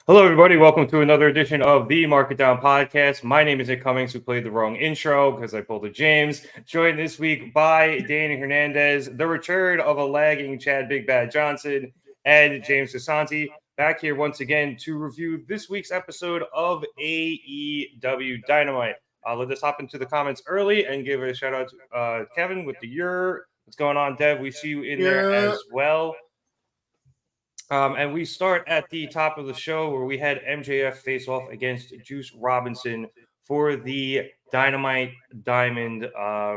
Hello, everybody. Welcome to another edition of the Market Down Podcast. My name is Nick Cummings, who played the wrong intro because I pulled a James. Joined this week by Danny Hernandez, the return of a lagging Chad Big Bad Johnson, and James Sasanti, back here once again to review this week's episode of AEW Dynamite. Let us hop into the comments early and give a shout out to Kevin with the "Your." What's going on, Dev? We see you in there as well. And we start at the top of the show where we had MJF face off against Juice Robinson for the Dynamite Diamond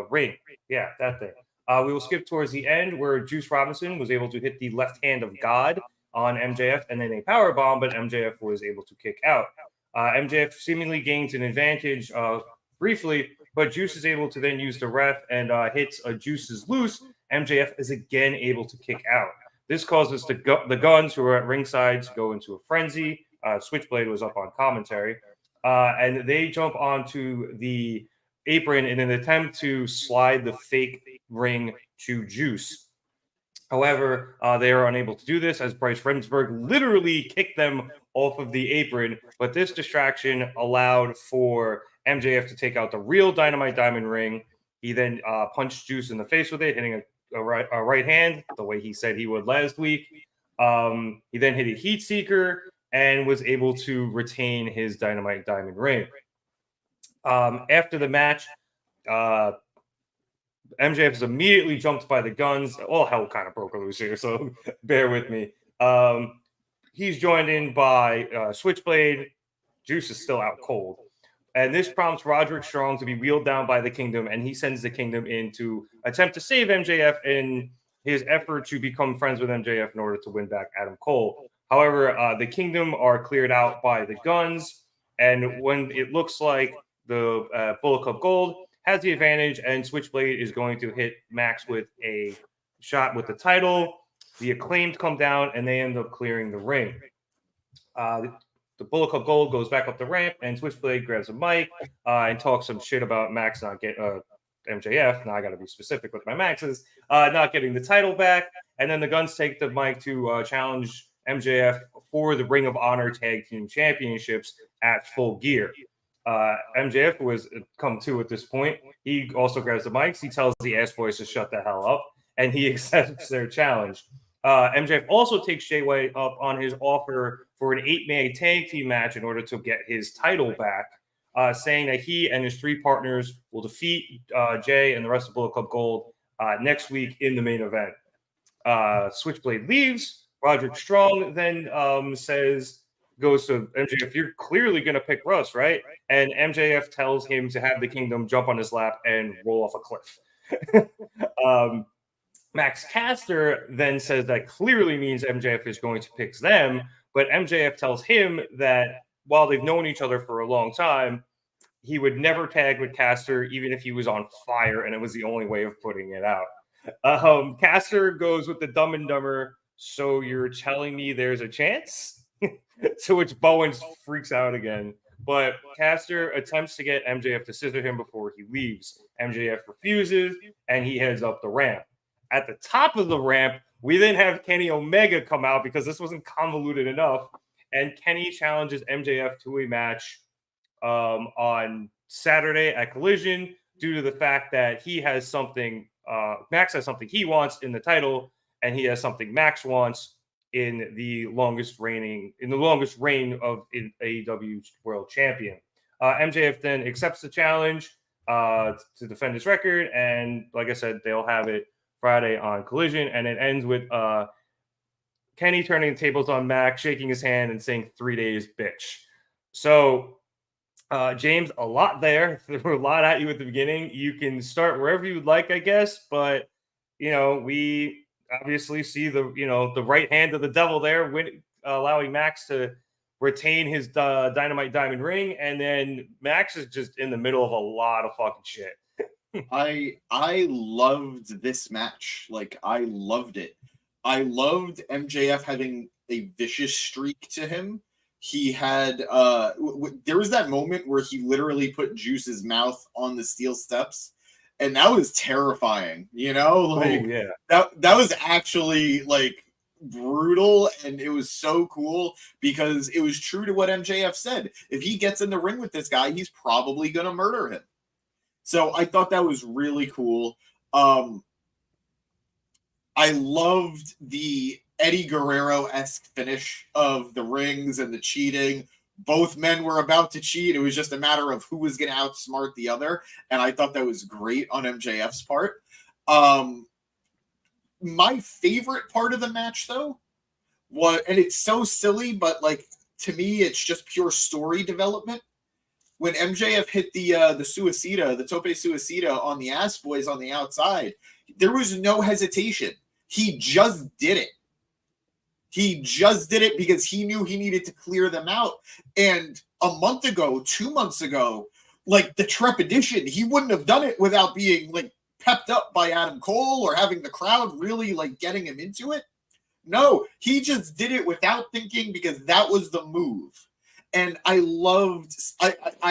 ring. Yeah, that thing. We will skip towards the end where Juice Robinson was able to hit the left hand of God on MJF and then a power bomb, but MJF was able to kick out. MJF seemingly gains an advantage briefly, but Juice is able to then use the ref and hits Juice's loose. MJF is again able to kick out. This causes the Guns, who are at ringside, to go into a frenzy. Switchblade was up on commentary. And they jump onto the apron in an attempt to slide the fake ring to Juice. However, they are unable to do this as Bryce Remsburg literally kicked them off of the apron. But this distraction allowed for MJF to take out the real Dynamite Diamond ring. He then punched Juice in the face with it, hitting a right hand, the way he said he would last week. He then hit a heat seeker and was able to retain his Dynamite Diamond ring. After the match, MJF is immediately jumped by the Guns. All hell kind of broke loose here, so bear with me. He's joined in by Switchblade. Juice is still out cold. And this prompts Roderick Strong to be wheeled down by the Kingdom, and he sends the Kingdom in to attempt to save MJF in his effort to become friends with MJF in order to win back Adam Cole. However, the Kingdom are cleared out by the Guns, and when it looks like the Bullet Club Gold has the advantage, and Switchblade is going to hit Max with a shot with the title, the Acclaimed come down, and they end up clearing the ring. The Bullet Club Gold goes back up the ramp, and Switchblade grabs a mic and talks some shit about Max not getting MJF. Now I got to be specific with my Maxes, not getting the title back. And then the Guns take the mic to challenge MJF for the Ring of Honor Tag Team Championships at Full Gear. MJF was come to at this point. He also grabs the mics. He tells the Ass Boys to shut the hell up, and he accepts their challenge. MJF also takes Jay White up on his offer for an 8-man tag team match in order to get his title back, saying that he and his 3 partners will defeat Jay and the rest of Bullet Club Gold next week in the main event. Switchblade leaves. Roderick Strong then goes to MJF, you're clearly going to pick Russ, right? And MJF tells him to have the Kingdom jump on his lap and roll off a cliff. Max Caster then says that clearly means MJF is going to pick them, but MJF tells him that while they've known each other for a long time, he would never tag with Caster even if he was on fire, and it was the only way of putting it out. Caster goes with the Dumb and Dumber, so you're telling me there's a chance? To which Bowens freaks out again. But Caster attempts to get MJF to scissor him before he leaves. MJF refuses, and he heads up the ramp. At the top of the ramp, we then have Kenny Omega come out because this wasn't convoluted enough. And Kenny challenges MJF to a match on Saturday at Collision due to the fact that he has something, Max has something he wants in the title, and he has something Max wants in the longest reign of AEW World Champion. MJF then accepts the challenge to defend his record, and like I said, they'll have it Friday on Collision, and it ends with Kenny turning the tables on Max, shaking his hand, and saying 3 days, bitch. So, James, a lot there. There were a lot at you at the beginning. You can start wherever you would like, I guess, but we obviously see the right hand of the devil there, allowing Max to retain his Dynamite Diamond ring, and then Max is just in the middle of a lot of fucking shit. I loved this match. Like, I loved it. I loved MJF having a vicious streak to him. He had there was that moment where he literally put Juice's mouth on the steel steps. And that was terrifying, that was actually like brutal, and it was so cool because it was true to what MJF said. If he gets in the ring with this guy, he's probably going to murder him. So I thought that was really cool. I loved the Eddie Guerrero-esque finish of the rings and the cheating. Both men were about to cheat. It was just a matter of who was going to outsmart the other. And I thought that was great on MJF's part. My favorite part of the match, though, and it's so silly, but like, to me, it's just pure story development. When MJF hit the Suicida, the Tope Suicida on the Ass Boys on the outside, there was no hesitation. He just did it. He just did it because he knew he needed to clear them out. And a month ago, 2 months ago, like the trepidation, he wouldn't have done it without being like pepped up by Adam Cole or having the crowd really like getting him into it. No, he just did it without thinking because that was the move. And I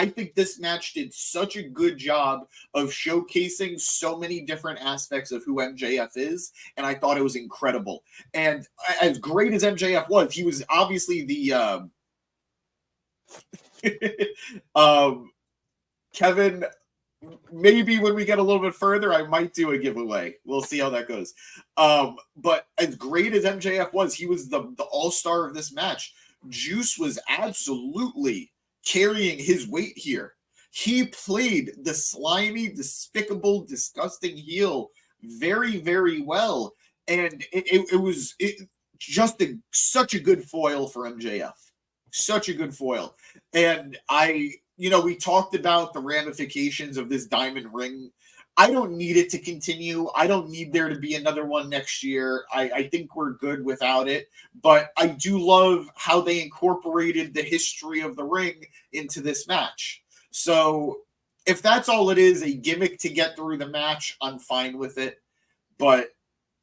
think this match did such a good job of showcasing so many different aspects of who MJF is. And I thought it was incredible. And as great as MJF was, he was obviously the, Kevin, maybe when we get a little bit further, I might do a giveaway. We'll see how that goes. But as great as MJF was, he was the all-star of this match. Juice was absolutely carrying his weight here. He played the slimy, despicable, disgusting heel very, very well. And it was just such a good foil for MJF. Such a good foil. And we talked about the ramifications of this diamond ring. I don't need it to continue. I don't need there to be another one next year. I think we're good without it. But I do love how they incorporated the history of the ring into this match. So if that's all it is, a gimmick to get through the match, I'm fine with it. But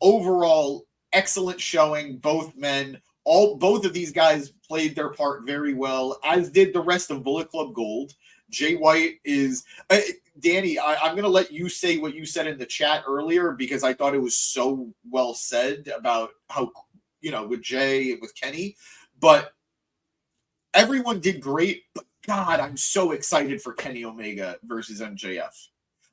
overall, excellent showing. Both men, both of these guys played their part very well, as did the rest of Bullet Club Gold. Jay White is Danny. I'm going to let you say what you said in the chat earlier because I thought it was so well said about how with Jay and with Kenny. But everyone did great. But God, I'm so excited for Kenny Omega versus MJF.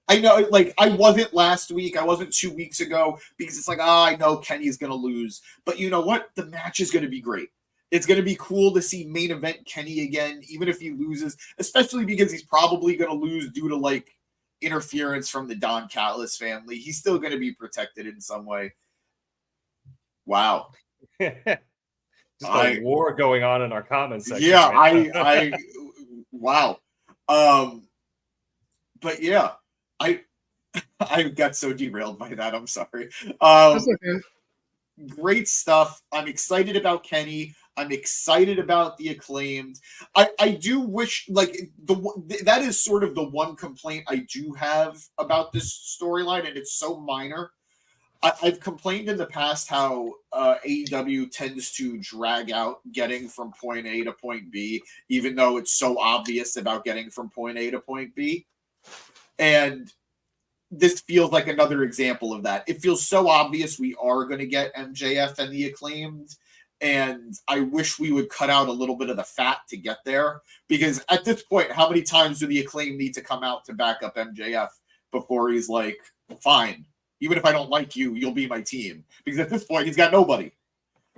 I know, like, I wasn't last week. I wasn't 2 weeks ago because it's like, I know Kenny's going to lose. But you know what? The match is going to be great. It's going to be cool to see main event Kenny again, even if he loses, especially because he's probably going to lose due to, like, interference from the Don Callis family. He's still going to be protected in some way. Wow. Just a war going on in our comments section. Yeah, I wow. But yeah, I got so derailed by that. I'm sorry. That's okay. Great stuff. I'm excited about Kenny. I'm excited about the Acclaimed. I do wish, like, that is sort of the one complaint I do have about this storyline, and it's so minor. I've complained in the past how AEW tends to drag out getting from point A to point B, even though it's so obvious about getting from point A to point B. And this feels like another example of that. It feels so obvious we are going to get MJF and the Acclaimed, and I wish we would cut out a little bit of the fat to get there, because at this point, how many times do the Acclaimed need to come out to back up MJF before he's like, fine, even if I don't like you, you'll be my team? Because at this point, he's got nobody.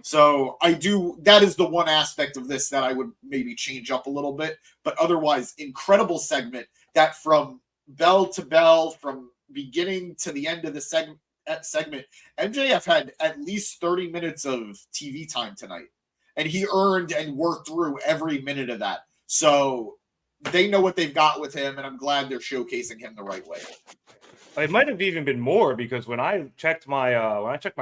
So that is the one aspect of this that I would maybe change up a little bit. But otherwise, incredible segment that from bell to bell, from beginning to the end of the segment, MJF had at least 30 minutes of TV time tonight. And he earned and worked through every minute of that. So they know what they've got with him, and I'm glad they're showcasing him the right way. It might have even been more, because when I checked my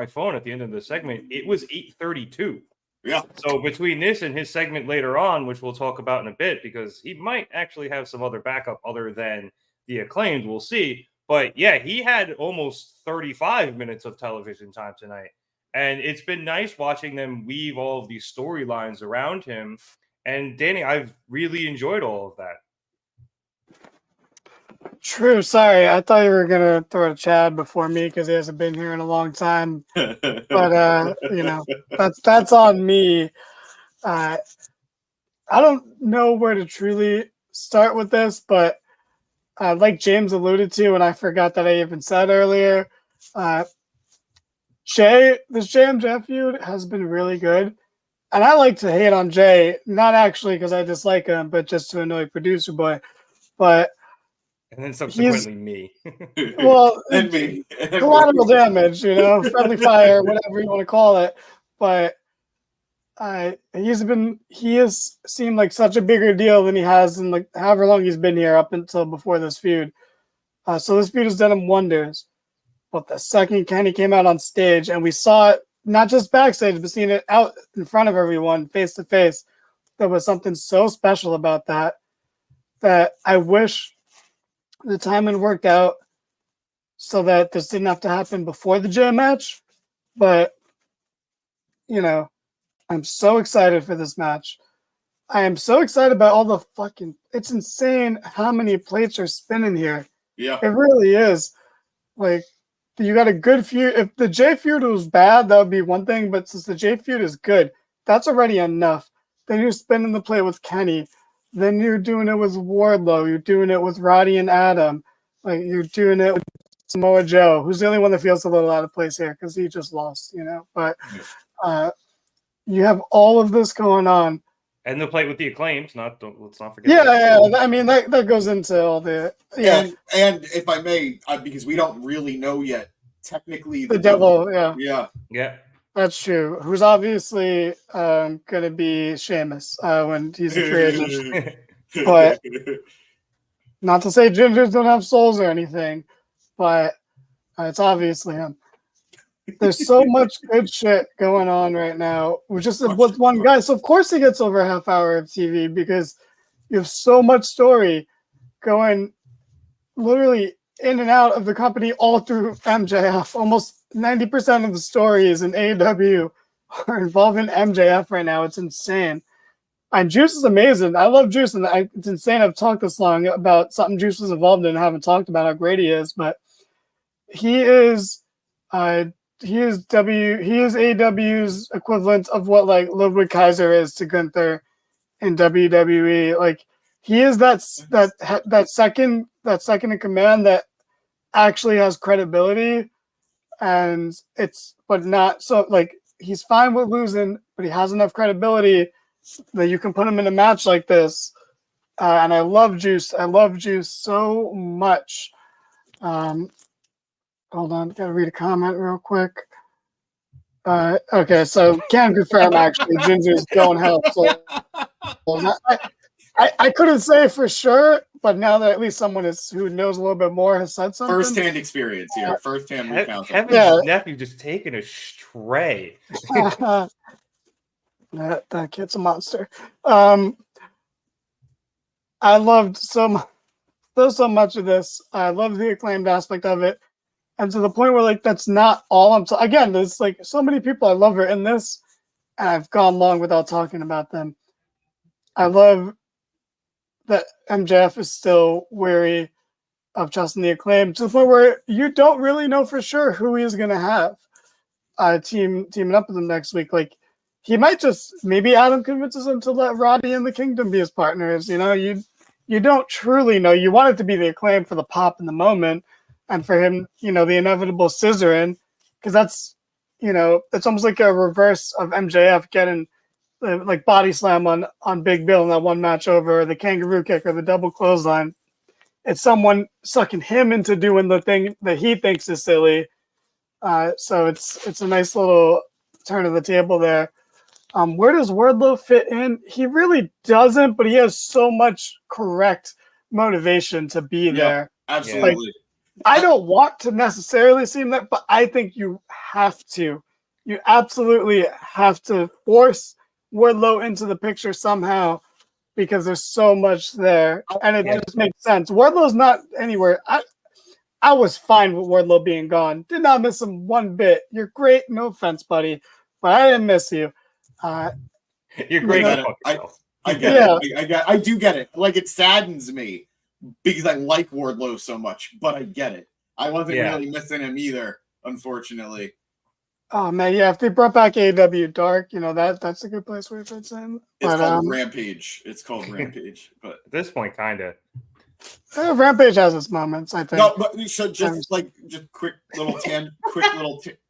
phone at the end of the segment, it was 8:32. Yeah. So between this and his segment later on, which we'll talk about in a bit, because he might actually have some other backup other than the Acclaimed, we'll see. But yeah, he had almost 35 minutes of television time tonight. And it's been nice watching them weave all of these storylines around him. And Danny, I've really enjoyed all of that. True. Sorry, I thought you were gonna throw to Chad before me because he hasn't been here in a long time. But that's on me. I don't know where to truly start with this, but like James alluded to, and I forgot that I even said earlier, this JMJF feud has been really good. And I like to hate on Jay, not actually because I dislike him, but just to annoy producer boy. But and then subsequently me. Well, and me. Collateral damage, friendly fire, whatever you want to call it. But he has seemed like such a bigger deal than he has in like however long he's been here up until before this feud. So this feud has done him wonders. But the second Kenny came out on stage, and we saw it not just backstage, but seeing it out in front of everyone, face to face, there was something so special about that I wish the timing worked out so that this didn't have to happen before the J match. But, I'm so excited for this match. I am so excited about all the it's insane how many plates are spinning here. Yeah. It really is. Like, you got a good feud. If the J feud was bad, that would be one thing. But since the J feud is good, that's already enough. Then you're spinning the plate with Kenny. Then you're doing it with Wardlow. You're doing it with Roddy and Adam. Like, you're doing it with Samoa Joe, who's the only one that feels a little out of place here because he just lost, But you have all of this going on. And the plate with the Acclaimed. Let's not forget. Yeah. I mean, that goes into all the. Yeah. And if I may, because we don't really know yet, technically the devil. Yeah. That's true. Who's obviously going to be Sheamus when he's a free agent. But not to say gingers don't have souls or anything, but it's obviously him. There's so much good shit going on right now. We're just with one guy. So, of course, he gets over a half hour of TV because you have so much story going literally in and out of the company all through MJF. Almost 90% of the stories in AEW are involving MJF right now. It's insane. And Juice is amazing. I love Juice, and it's insane I've talked this long about something Juice was involved in and haven't talked about how great he is. But he is AEW's equivalent of what like Ludwig Kaiser is to Gunther in WWE. Like he is that second in command that actually has credibility, and but not so like he's fine with losing, but he has enough credibility that you can put him in a match like this. And I love Juice. I love Juice so much. Hold on, gotta read a comment real quick. Okay, so can confirm actually Ginger's going hell. So I couldn't say for sure, but now that at least someone who knows a little bit more has said something. First-hand experience here. First-hand recount. Kevin's nephew just taking a stray. that kid's a monster. I loved so much of this. I love the Acclaimed aspect of it. And to the point where, like, that's not all I'm talking. Again, there's, like, so many people I love are in this, and I've gone long without talking about them. I love that MJF is still wary of trusting the Acclaimed to the point where you don't really know for sure who he is going to have teaming up with him next week. Like, he might just, maybe Adam convinces him to let Roddy and the Kingdom be his partners. You know, you don't truly know. You want it to be the Acclaimed for the pop in the moment, and for him, you know, the inevitable scissoring, because that's, you know, it's almost like a reverse of MJF getting like body slam on Big Bill in that one match over, the kangaroo kick or the double clothesline. It's someone sucking him into doing the thing that he thinks is silly. So it's a nice little turn of the table there. Where does Wardlow fit in? He really doesn't, but he has so much correct motivation to be there. Absolutely. Like, I don't want to necessarily see him there, but I think you have to. You absolutely have to force Wardlow into the picture somehow because there's so much there. And it just makes sense. Wardlow's not anywhere. I was fine with Wardlow being gone. Did not miss him one bit. You're great. No offense, buddy. But I didn't miss you. You're great. I get it. I do get it. Like, it saddens me because I like Wardlow so much, but I get it. I wasn't really missing him either, unfortunately. Oh man, yeah. If they brought back AEW Dark, you know that's a good place where it fits in. It's called Rampage. It's called Rampage, but at this point, kind of. Rampage has its moments, I think. No, but so just quick little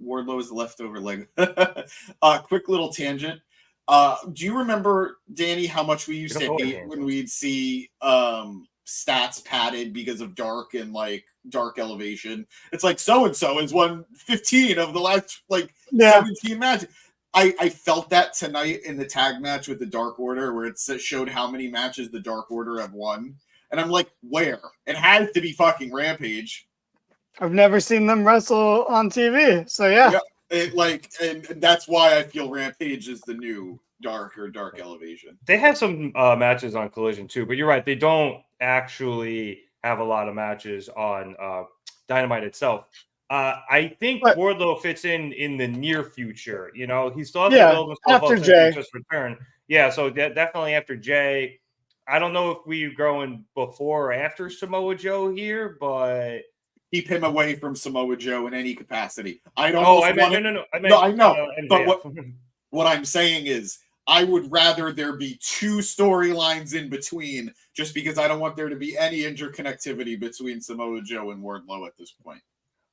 Wardlow is the leftover leg. Quick little tangent. Do you remember, Danny, how much we used to hate when we'd see stats padded because of Dark and like Dark Elevation? It's like so-and-so has won 15 of the last 17 matches. I felt that tonight in the tag match with the Dark Order where it showed how many matches the Dark Order have won. And I'm like, where? It has to be fucking Rampage. I've never seen them wrestle on TV. So yeah. And that's why I feel Rampage is the new Dark or Dark Elevation. They have some matches on Collision too, but you're right. They don't actually have a lot of matches on Dynamite itself. I think Wardlow fits in the near future. You know, he still has to build himself after up Jay. Just return. Yeah, so definitely after Jay. I don't know if we're going before or after Samoa Joe here, but keep him away from Samoa Joe in any capacity. I don't. Oh, I meant no. I know. But what I'm saying is, I would rather there be two storylines in between, just because I don't want there to be any interconnectivity between Samoa Joe and Wardlow at this point.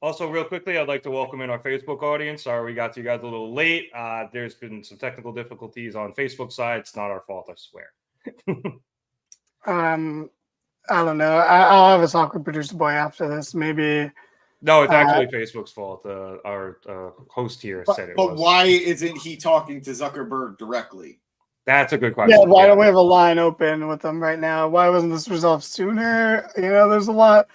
Also, real quickly, I'd like to welcome in our Facebook audience. Sorry we got to you guys a little late. There's been some technical difficulties on Facebook side. It's not our fault, I swear. I don't know. I'll have a talk with producer boy after this. Maybe. No, it's actually Facebook's fault. Our host here said it was. But why isn't he talking to Zuckerberg directly? That's a good question. Yeah, why don't we have a line open with them right now? Why wasn't this resolved sooner? You know, there's a lot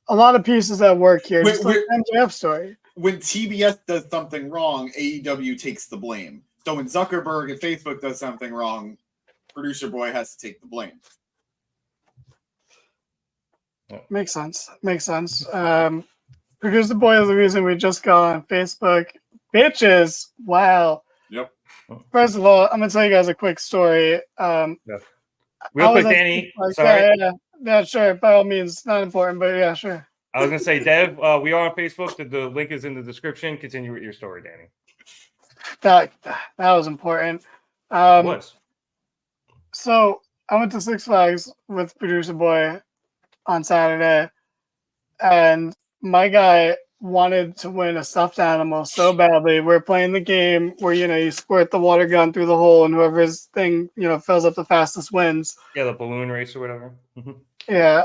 of pieces at work here. Just like the MJF story. When TBS does something wrong, AEW takes the blame. So when Zuckerberg and Facebook does something wrong, producer boy has to take the blame. Makes sense. Producer boy is the reason we just got on Facebook. Bitches. Wow. Yep. First of all, I'm going to tell you guys a quick story. Real quick, Danny. Sorry. Yeah, sure. By all means, not important, but yeah, sure. I was gonna say, Dev, we are on Facebook. The link is in the description. Continue with your story, Danny. That was important. It was. So I went to Six Flags with Producer Boy on Saturday, and my guy wanted to win a stuffed animal so badly. We're playing the game where you squirt the water gun through the hole, and whoever's thing fills up the fastest wins. Yeah, the balloon race or whatever. Yeah.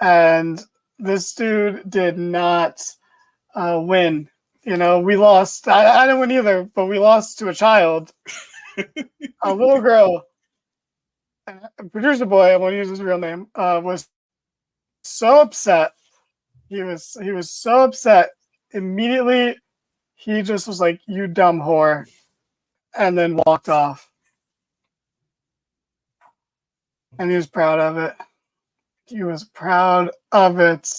And this dude did not win. We lost. I didn't win either, but we lost to a child, a little girl. And Producer Boy, I won't use his real name, was so upset. He was so upset. Immediately, he just was like, "You dumb whore," and then walked off. And he was proud of it. He was proud of it.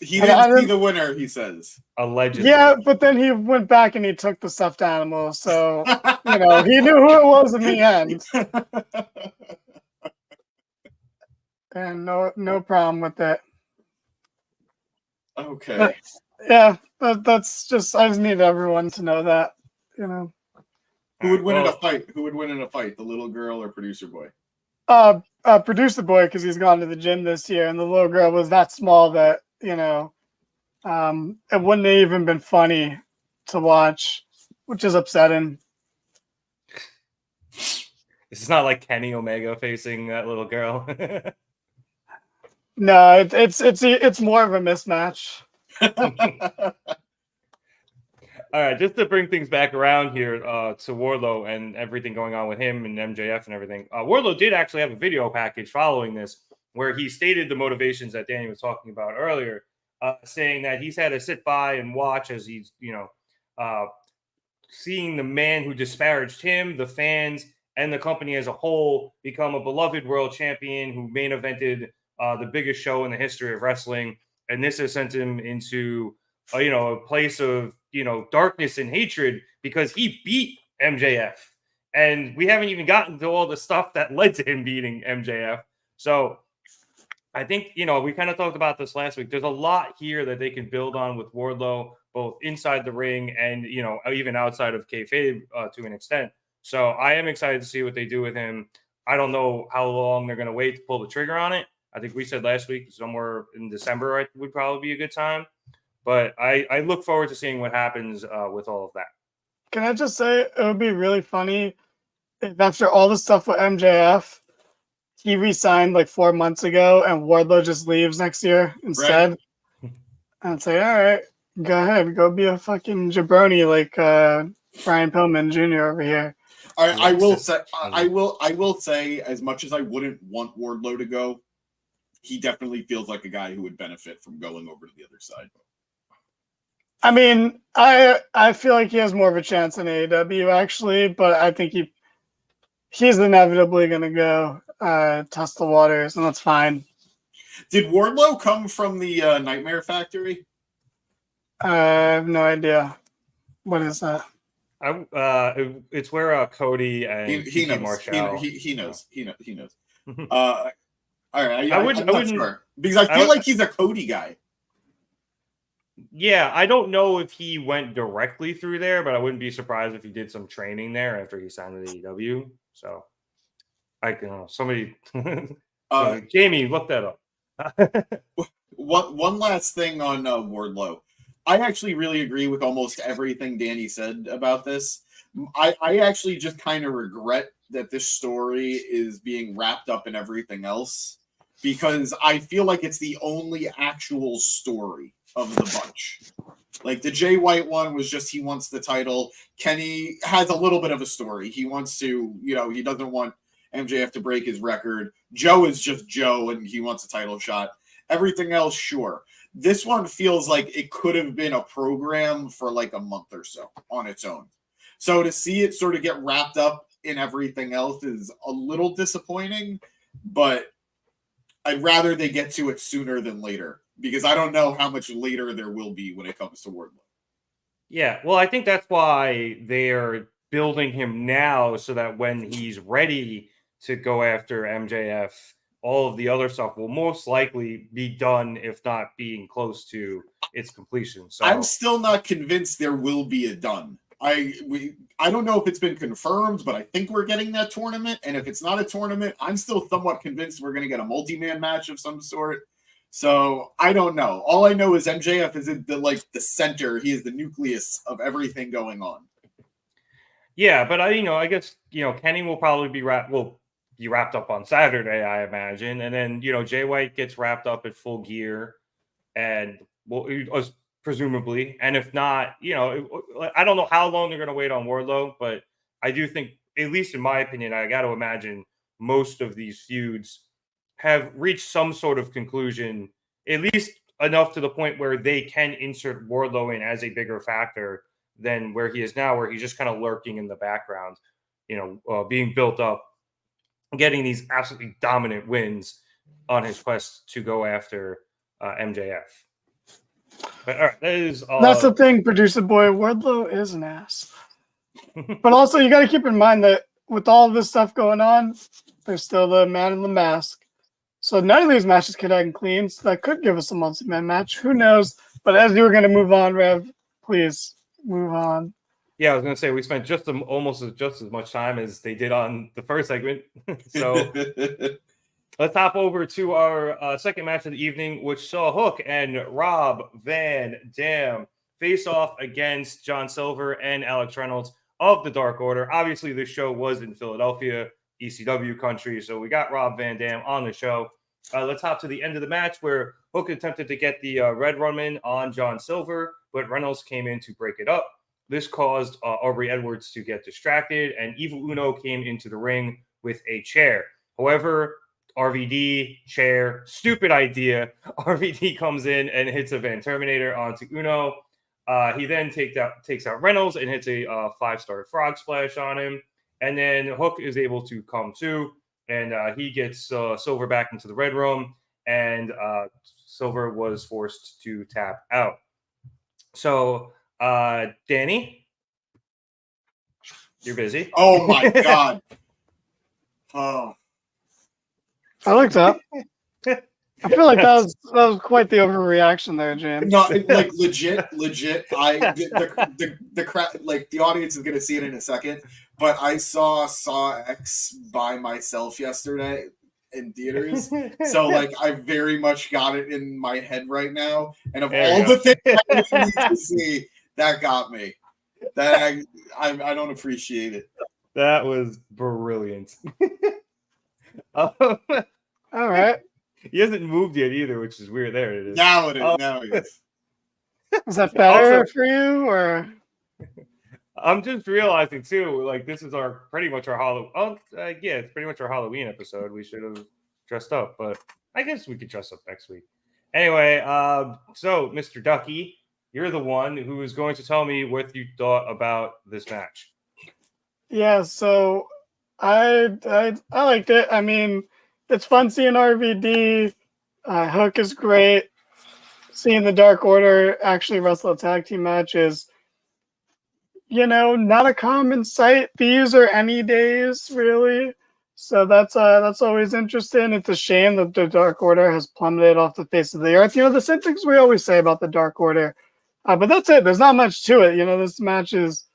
He didn't see the winner, he says. Allegedly. Yeah, but then he went back and he took the stuffed animal. So, he knew who it was in the end. And no problem with it. Okay. But, yeah, that's just, I just need everyone to know that, Who would win in a fight? Who would win in a fight, the little girl or Producer Boy? Producer Boy, because he's gone to the gym this year, and the little girl was that small that, it wouldn't have even been funny to watch, which is upsetting. It's not like Kenny Omega facing that little girl. No, it's more of a mismatch. All right, just to bring things back around here to Wardlow and everything going on with him and MJF and everything. Wardlow did actually have a video package following this where he stated the motivations that Danny was talking about earlier, saying that he's had to sit by and watch as he's, seeing the man who disparaged him, the fans, and the company as a whole become a beloved world champion who main evented the biggest show in the history of wrestling. And this has sent him into, a place of, darkness and hatred because he beat MJF. And we haven't even gotten to all the stuff that led to him beating MJF. So I think, we kind of talked about this last week. There's a lot here that they can build on with Wardlow, both inside the ring and, even outside of kayfabe to an extent. So I am excited to see what they do with him. I don't know how long they're going to wait to pull the trigger on it. I think we said last week somewhere in December would probably be a good time. But I look forward to seeing what happens with all of that. Can I just say it would be really funny if after all the stuff with MJF, he re-signed like 4 months ago and Wardlow just leaves next year instead. Right. And say, all right, go ahead, go be a fucking jabroni like Brian Pillman Jr. over here. I will say, as much as I wouldn't want Wardlow to go, he definitely feels like a guy who would benefit from going over to the other side. I mean, I feel like he has more of a chance in AEW actually, but I think he's inevitably going to go test the waters, and that's fine. Did Wardlow come from the Nightmare Factory? I have no idea. What is that? It's where Cody and he knows. Marshall. He knows. He knows. All right, I'm not sure because I feel like he's a Cody guy. Yeah, I don't know if he went directly through there, but I wouldn't be surprised if he did some training there after he signed with AEW. So, somebody, Jamie, look that up. One last thing on Wardlow. I actually really agree with almost everything Danny said about this. I actually just kind of regret that this story is being wrapped up in everything else because I feel like it's the only actual story of the bunch. Like the Jay White one was just he wants the title. Kenny has a little bit of a story. He wants to, he doesn't want MJF to break his record. Joe is just Joe and he wants a title shot. Everything else, sure. This one feels like it could have been a program for like a month or so on its own. So to see it sort of get wrapped up in everything else is a little disappointing, but I'd rather they get to it sooner than later because I don't know how much later there will be when it comes to Wardlow. Yeah, well, I think that's why they're building him now so that when he's ready to go after MJF, all of the other stuff will most likely be done, if not being close to its completion. So I'm still not convinced there will be a done. I don't know if it's been confirmed, but I think we're getting that tournament. And if it's not a tournament, I'm still somewhat convinced we're going to get a multi-man match of some sort. So I don't know. All I know is MJF is in the center. He is the nucleus of everything going on. Yeah, but I guess Kenny will probably be wrapped up on Saturday, I imagine, and then Jay White gets wrapped up at Full Gear, and presumably, and if not, I don't know how long they're going to wait on Wardlow, but I do think, at least in my opinion, I got to imagine most of these feuds have reached some sort of conclusion, at least enough to the point where they can insert Wardlow in as a bigger factor than where he is now, where he's just kind of lurking in the background, being built up, getting these absolutely dominant wins on his quest to go after MJF. But all right, that's the thing, producer boy. Wardlow is an ass. But also, you got to keep in mind that with all of this stuff going on, there's still the man in the mask. So none of these matches could end clean. So that could give us a multi-man match. Who knows? But as you were going to move on, Rev, please move on. Yeah, I was going to say we spent almost as much time as they did on the first segment. So let's hop over to our second match of the evening, which saw Hook and Rob Van Dam face off against John Silver and Alex Reynolds of the Dark Order. Obviously, this show was in Philadelphia, ECW country, so we got Rob Van Dam on the show. Let's hop to the end of the match where Hook attempted to get the Red Runman on John Silver, but Reynolds came in to break it up. This caused Aubrey Edwards to get distracted, and Evil Uno came into the ring with a chair. However, RVD, chair, stupid idea. RVD comes in and hits a Van Terminator onto Uno. He then takes out Reynolds and hits a 5-star frog splash on him. And then Hook is able to come to, and he gets Silver back into the Red Room, and Silver was forced to tap out. So, Danny, you're busy. Oh my God. Oh. I looked up. I feel like that was quite the overreaction there, James. No, legit. The crowd, the audience is gonna see it in a second. But I saw X by myself yesterday in theaters, so I very much got it in my head right now. And of all the things I need to see, that got me. That I don't appreciate it. That was brilliant. All right. He hasn't moved yet either, which is weird. There it is. Now it is. Now it is. Is that better for you, or? I'm just realizing too, this is pretty much our Halloween. Yeah, it's pretty much our Halloween episode. We should have dressed up, but I guess we could dress up next week. Anyway, so Mr. Ducky, you're the one who is going to tell me what you thought about this match. Yeah, so I liked it. I mean, it's fun seeing RVD. Hook is great. Seeing the Dark Order actually wrestle a tag team match is, not a common sight these or any days, really. So that's always interesting. It's a shame that the Dark Order has plummeted off the face of the earth. The same things we always say about the Dark Order. But that's it. There's not much to it. This match is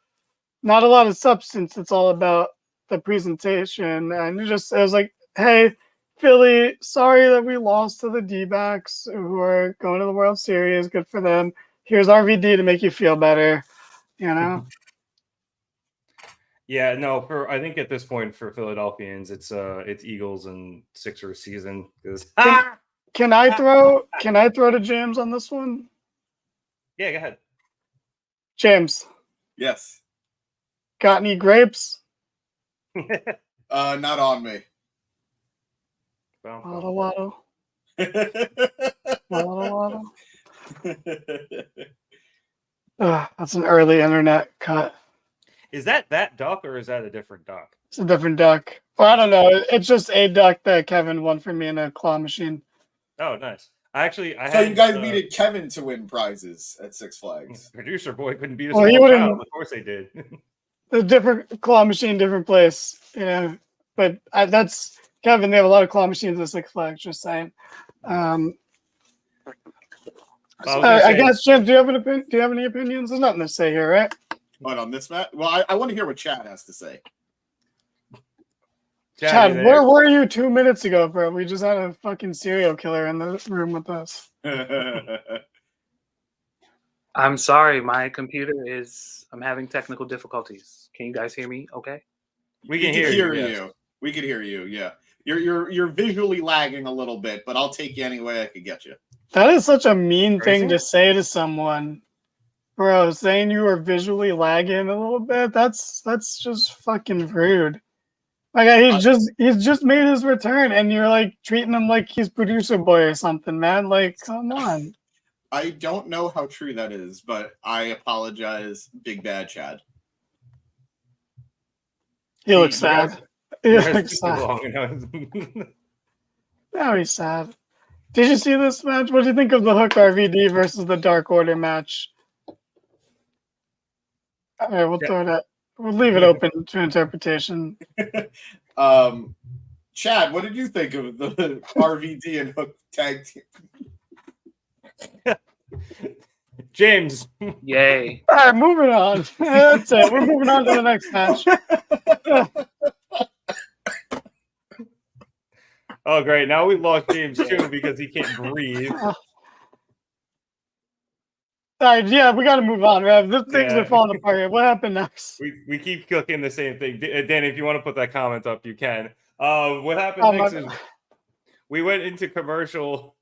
not a lot of substance. It's all about the presentation. And it was like, hey, Philly, sorry that we lost to the D-backs who are going to the World Series. Good for them. Here's RVD to make you feel better. Yeah, no. I think at this point for Philadelphians, it's Eagles and Sixers season. Can I throw to James on this one? Yeah, go ahead. James. Yes. Got any grapes? Not on me. Waddle. Waddle. That's an early internet cut. Is that duck or is that a different duck? It's a different duck. Well, I don't know. It's just a duck that Kevin won for me in a claw machine. Oh, nice. So you guys needed Kevin to win prizes at Six Flags. Producer boy couldn't beat us. Well, he wouldn't. Of course they did. A different claw machine, different place. But that's Kevin, they have a lot of claw machines at Six Flags. Just saying. I guess, Jim, do you have any opinions? There's nothing to say here, right? But on this match, well, I want to hear what Chad has to say. Chad, where were you 2 minutes ago, bro? We just had a fucking serial killer in the room with us. I'm sorry, my computer I'm having technical difficulties. Can you guys hear me? Okay. We can hear you. Yes. We can hear you. Yeah, you're visually lagging a little bit, but I'll take you any way I could get you. That is such a mean thing to say to someone, bro. Saying you were visually lagging a little bit. That's just fucking rude. Like he's just made his return, and you're like treating him like he's producer boy or something, man. Like, come on. I don't know how true that is, but I apologize, Big Bad Chad. He looks sad. He looks sad. Now he's sad. Did you see this match? What do you think of the Hook RVD versus the Dark Order match? All right, we'll throw that. We'll leave it open to interpretation. Chad, what did you think of the RVD and Hook tag team? James. Yay. All right, moving on. That's it. We're moving on to the next match. Oh, great. Now we've lost James too because he can't breathe. All right, yeah, we got to move on, Rev. This things are falling apart here. What happened next? We keep cooking the same thing. Danny, if you want to put that comment up, you can. What happened next is we went into commercial.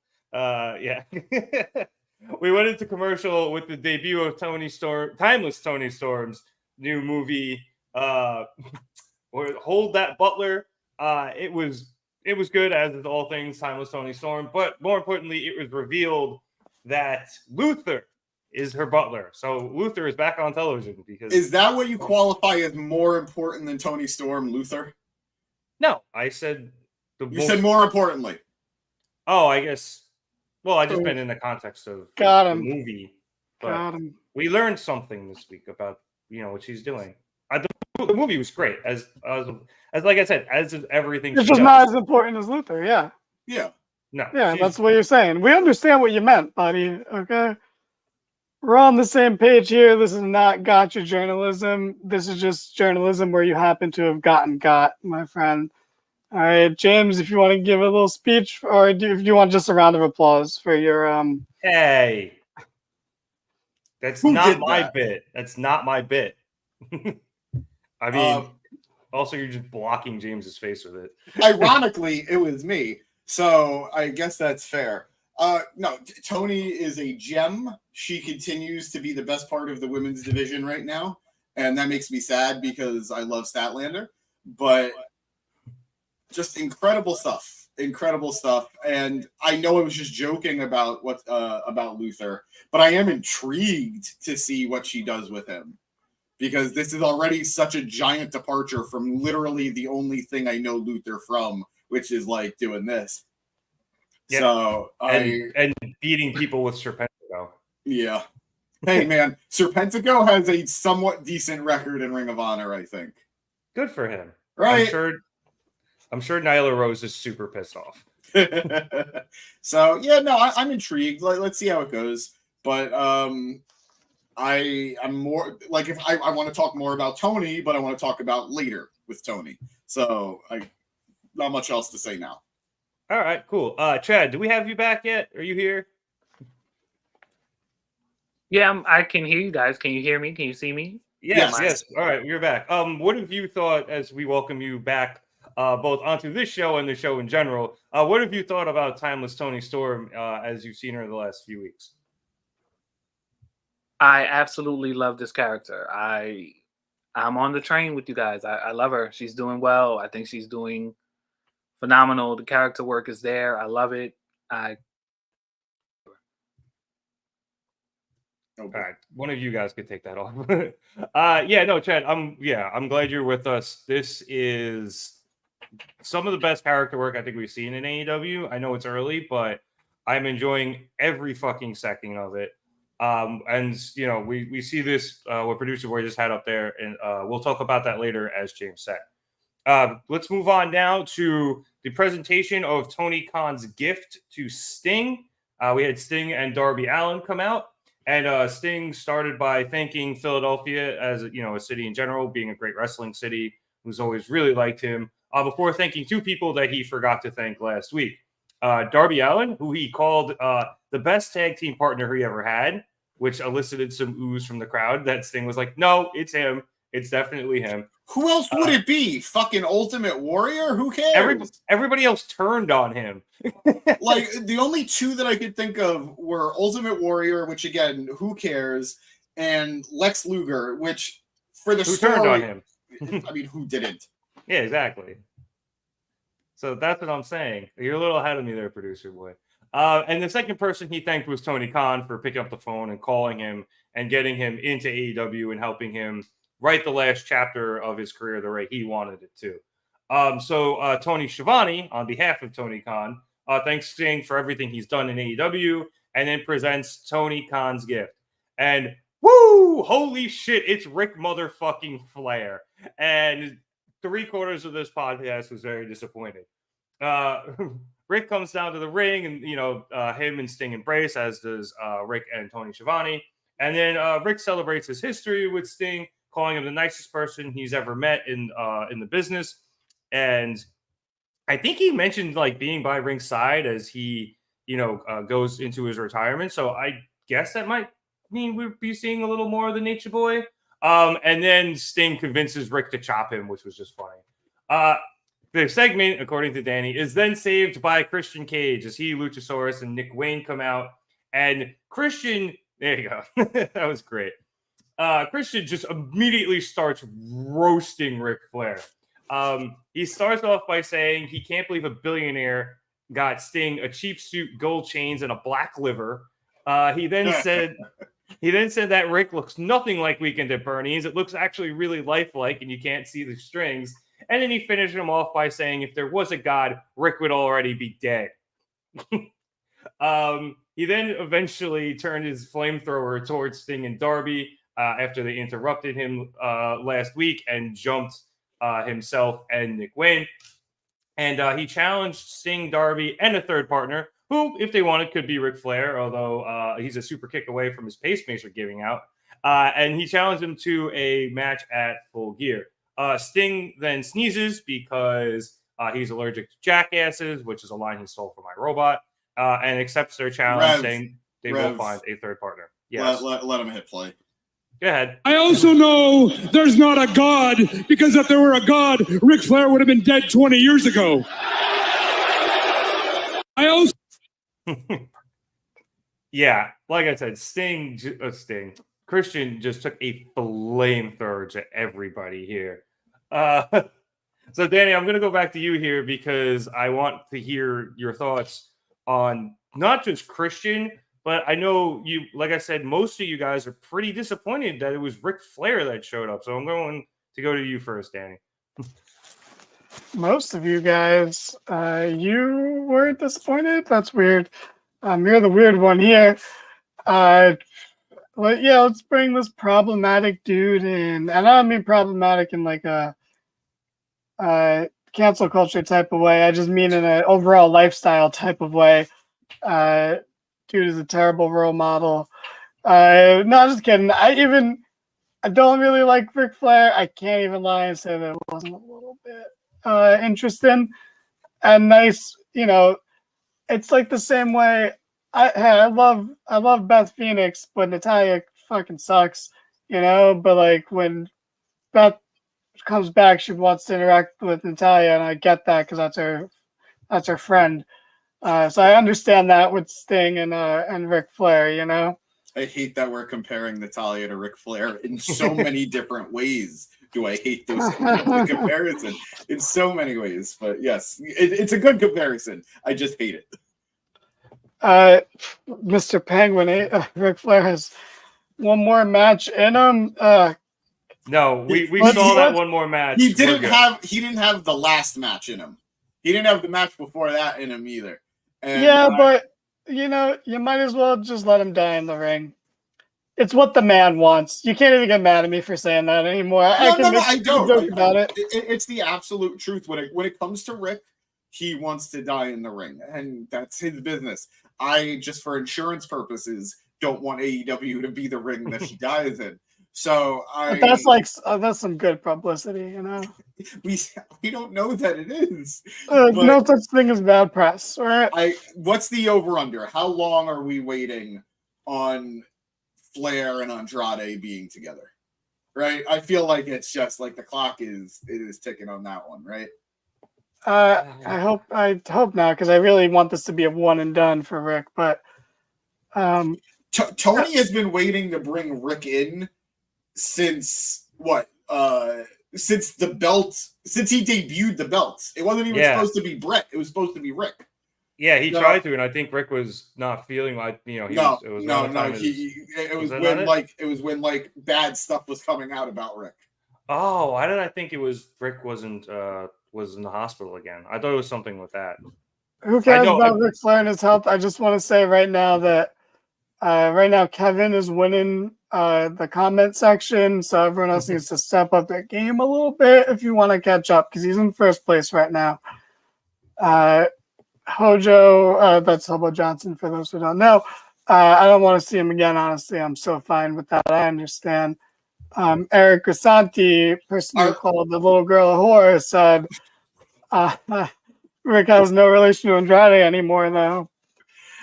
We went into commercial with the debut of Timeless Tony Storm's new movie, Hold That Butler. It was good, as is all things Timeless Tony Storm, but more importantly, it was revealed that Luther is her butler. So Luther is back on television because is that what you qualify as more important than Tony Storm, Luther? No, I said you said more importantly. Oh, I guess. Well, I just meant in the context of the movie. But we learned something this week about what she's doing. The movie was great, as like I said, as is everything. It's just not as important as Luther. Yeah. Yeah. No. Yeah, that's what you're saying. We understand what you meant, buddy. Okay. We're on the same page here. This is not gotcha journalism. This is just journalism where you happen to have got, my friend. All right, James, if you want to give a little speech, or if you want just a round of applause for your Hey, that's not my bit. That's not my bit. I mean, also you're just blocking James's face with it. Ironically, it was me, so I guess that's fair. No, Tony is a gem. She continues to be the best part of the women's division right now, and that makes me sad because I love Statlander, but just incredible stuff. And I know I was just joking about about Luther, but I am intrigued to see what she does with him, because this is already such a giant departure from literally the only thing I know Luther from, which is like doing this. Yeah. So and beating people with Serpentico. Yeah. Hey man, Serpentico has a somewhat decent record in Ring of Honor, I think. Good for him. Right. I'm sure Nyla Rose is super pissed off. So yeah, no, I'm intrigued. Let's see how it goes. But I'm more like, if I want to talk more about Tony, but I want to talk about later with Tony. So not much else to say now. All right, cool. Chad, do we have you back yet? Are you here? Yeah, I can hear you guys. Can you hear me? Can you see me? Yes. All right, you're back. What have you thought, as we welcome you back, both onto this show and the show in general? What have you thought about Timeless Tony Storm as you've seen her the last few weeks? I absolutely love this character. I'm on the train with you guys. I love her. She's doing well. I think she's doing phenomenal. The character work is there. I love it. All right, one of you guys could take that off. Chad, I'm glad you're with us. This is some of the best character work I think we've seen in AEW. I know it's early, but I'm enjoying every fucking second of it. And we see this what Producer Boy just had up there, and we'll talk about that later, as James said. Let's move on now to the presentation of Tony Khan's gift to Sting. We had Sting and Darby Allin come out, and Sting started by thanking Philadelphia as a city in general, being a great wrestling city, who's always really liked him. Before thanking two people that he forgot to thank last week. Darby Allin, who he called the best tag team partner he ever had, which elicited some oohs from the crowd. That Sting was like, no, it's him. It's definitely him. Who else would it be? Fucking Ultimate Warrior? Who cares? Everybody else turned on him. Like, the only two that I could think of were Ultimate Warrior, which, again, who cares, and Lex Luger, which, for the Who story... turned on him? I mean, who didn't? Yeah, exactly. So that's what I'm saying. You're a little ahead of me there, producer boy. And the second person he thanked was Tony Khan for picking up the phone and calling him and getting him into AEW and helping him write the last chapter of his career the way he wanted it to. So Tony Schiavone, on behalf of Tony Khan, thanks Sting for everything he's done in AEW, and then presents Tony Khan's gift. And woo! Holy shit, it's Rick motherfucking Flair. And 3/4 of this podcast was very disappointed. Rick comes down to the ring, and him and Sting embrace, as does Rick and Tony Schiavone. And then Rick celebrates his history with Sting, calling him the nicest person he's ever met in the business. And I think he mentioned like being by ringside as he goes into his retirement. So I guess that might mean we'll be seeing a little more of the Nature Boy. And then Sting convinces Rick to chop him, which was just funny. The segment, according to Danny, is then saved by Christian Cage as he, Luchasaurus, and Nick Wayne come out. And Christian, there you go. That was great. Christian just immediately starts roasting Ric Flair. He starts off by saying he can't believe a billionaire got Sting a cheap suit, gold chains, and a black liver. He then said that Rick looks nothing like Weekend at Bernie's. It looks actually really lifelike, and you can't see the strings. And then he finished him off by saying if there was a god, Rick would already be dead. He then eventually turned his flamethrower towards Sting and Darby after they interrupted him last week and jumped himself and Nick Wayne. And he challenged Sting, Darby, and a third partner, who, if they wanted, could be Ric Flair, although he's a super kick away from his pacemaker giving out. And he challenged him to a match at Full Gear. Sting then sneezes because he's allergic to jackasses, which is a line he stole from My Robot, and accepts their challenge, saying they will find a third partner. Yes. Let him hit play. Go ahead. I also know there's not a god, because if there were a god, Ric Flair would have been dead 20 years ago. I also... Yeah, like I said, Christian just took a flamethrower to everybody here. So, Danny, I'm going to go back to you here because I want to hear your thoughts on not just Christian, but I know you, like I said, most of you guys are pretty disappointed that it was Ric Flair that showed up. So I'm going to go to you first, Danny. Most of you guys, you were disappointed? That's weird. You're the weird one here. Well, yeah, let's bring this problematic dude in. And I don't mean problematic in like a cancel culture type of way. I just mean in an overall lifestyle type of way. Dude is a terrible role model. No, just kidding. I don't really like Ric Flair. I can't even lie and say that it wasn't a little bit interesting and nice. It's like the same way. I love Beth Phoenix, but Natalya fucking sucks, But like when Beth comes back, she wants to interact with Natalya, and I get that because that's her friend. So I understand that with Sting and Ric Flair, I hate that we're comparing Natalya to Ric Flair in so many different ways. Do I hate the comparison in so many ways? But yes, it's a good comparison. I just hate it. Mr. Penguin, Ric Flair has one more match in him. No, we saw that one more match. He didn't have the last match in him. He didn't have the match before that in him either. And, but you might as well just let him die in the ring. It's what the man wants. You can't even get mad at me for saying that anymore. I can make a joke about it. It's the absolute truth. When it comes to Rick, he wants to die in the ring, and that's his business. I, just for insurance purposes, don't want AEW to be the ring that he dies in. So that's some good publicity, you know. We don't know that it is. No such thing as bad press, right? What's the over/under? How long are we waiting on Flair and Andrade being together? Right? I feel like it's just like the clock is ticking on that one, right? I hope not, because I really want this to be a one and done for Rick. But Tony has been waiting to bring Rick in since what? Since the belt, since he debuted the belt. It wasn't even supposed to be Brett. It was supposed to be Rick. Yeah, he tried to, and I think Rick was not feeling like, you know, it was when bad stuff was coming out about Rick. Oh, why did I think it was Rick was in the hospital again? I thought it was something with that. Who cares about Ric Flair and his health? I just want to say right now that Kevin is winning the comment section, so everyone else needs to step up their game a little bit if you want to catch up, because he's in first place right now. Hojo, that's Hobo Johnson for those who don't know. I don't want to see him again, honestly. I'm so fine with that. I understand. Eric Grisanti, person who called the little girl a whore, said Rick has no relation to Andrade anymore, though.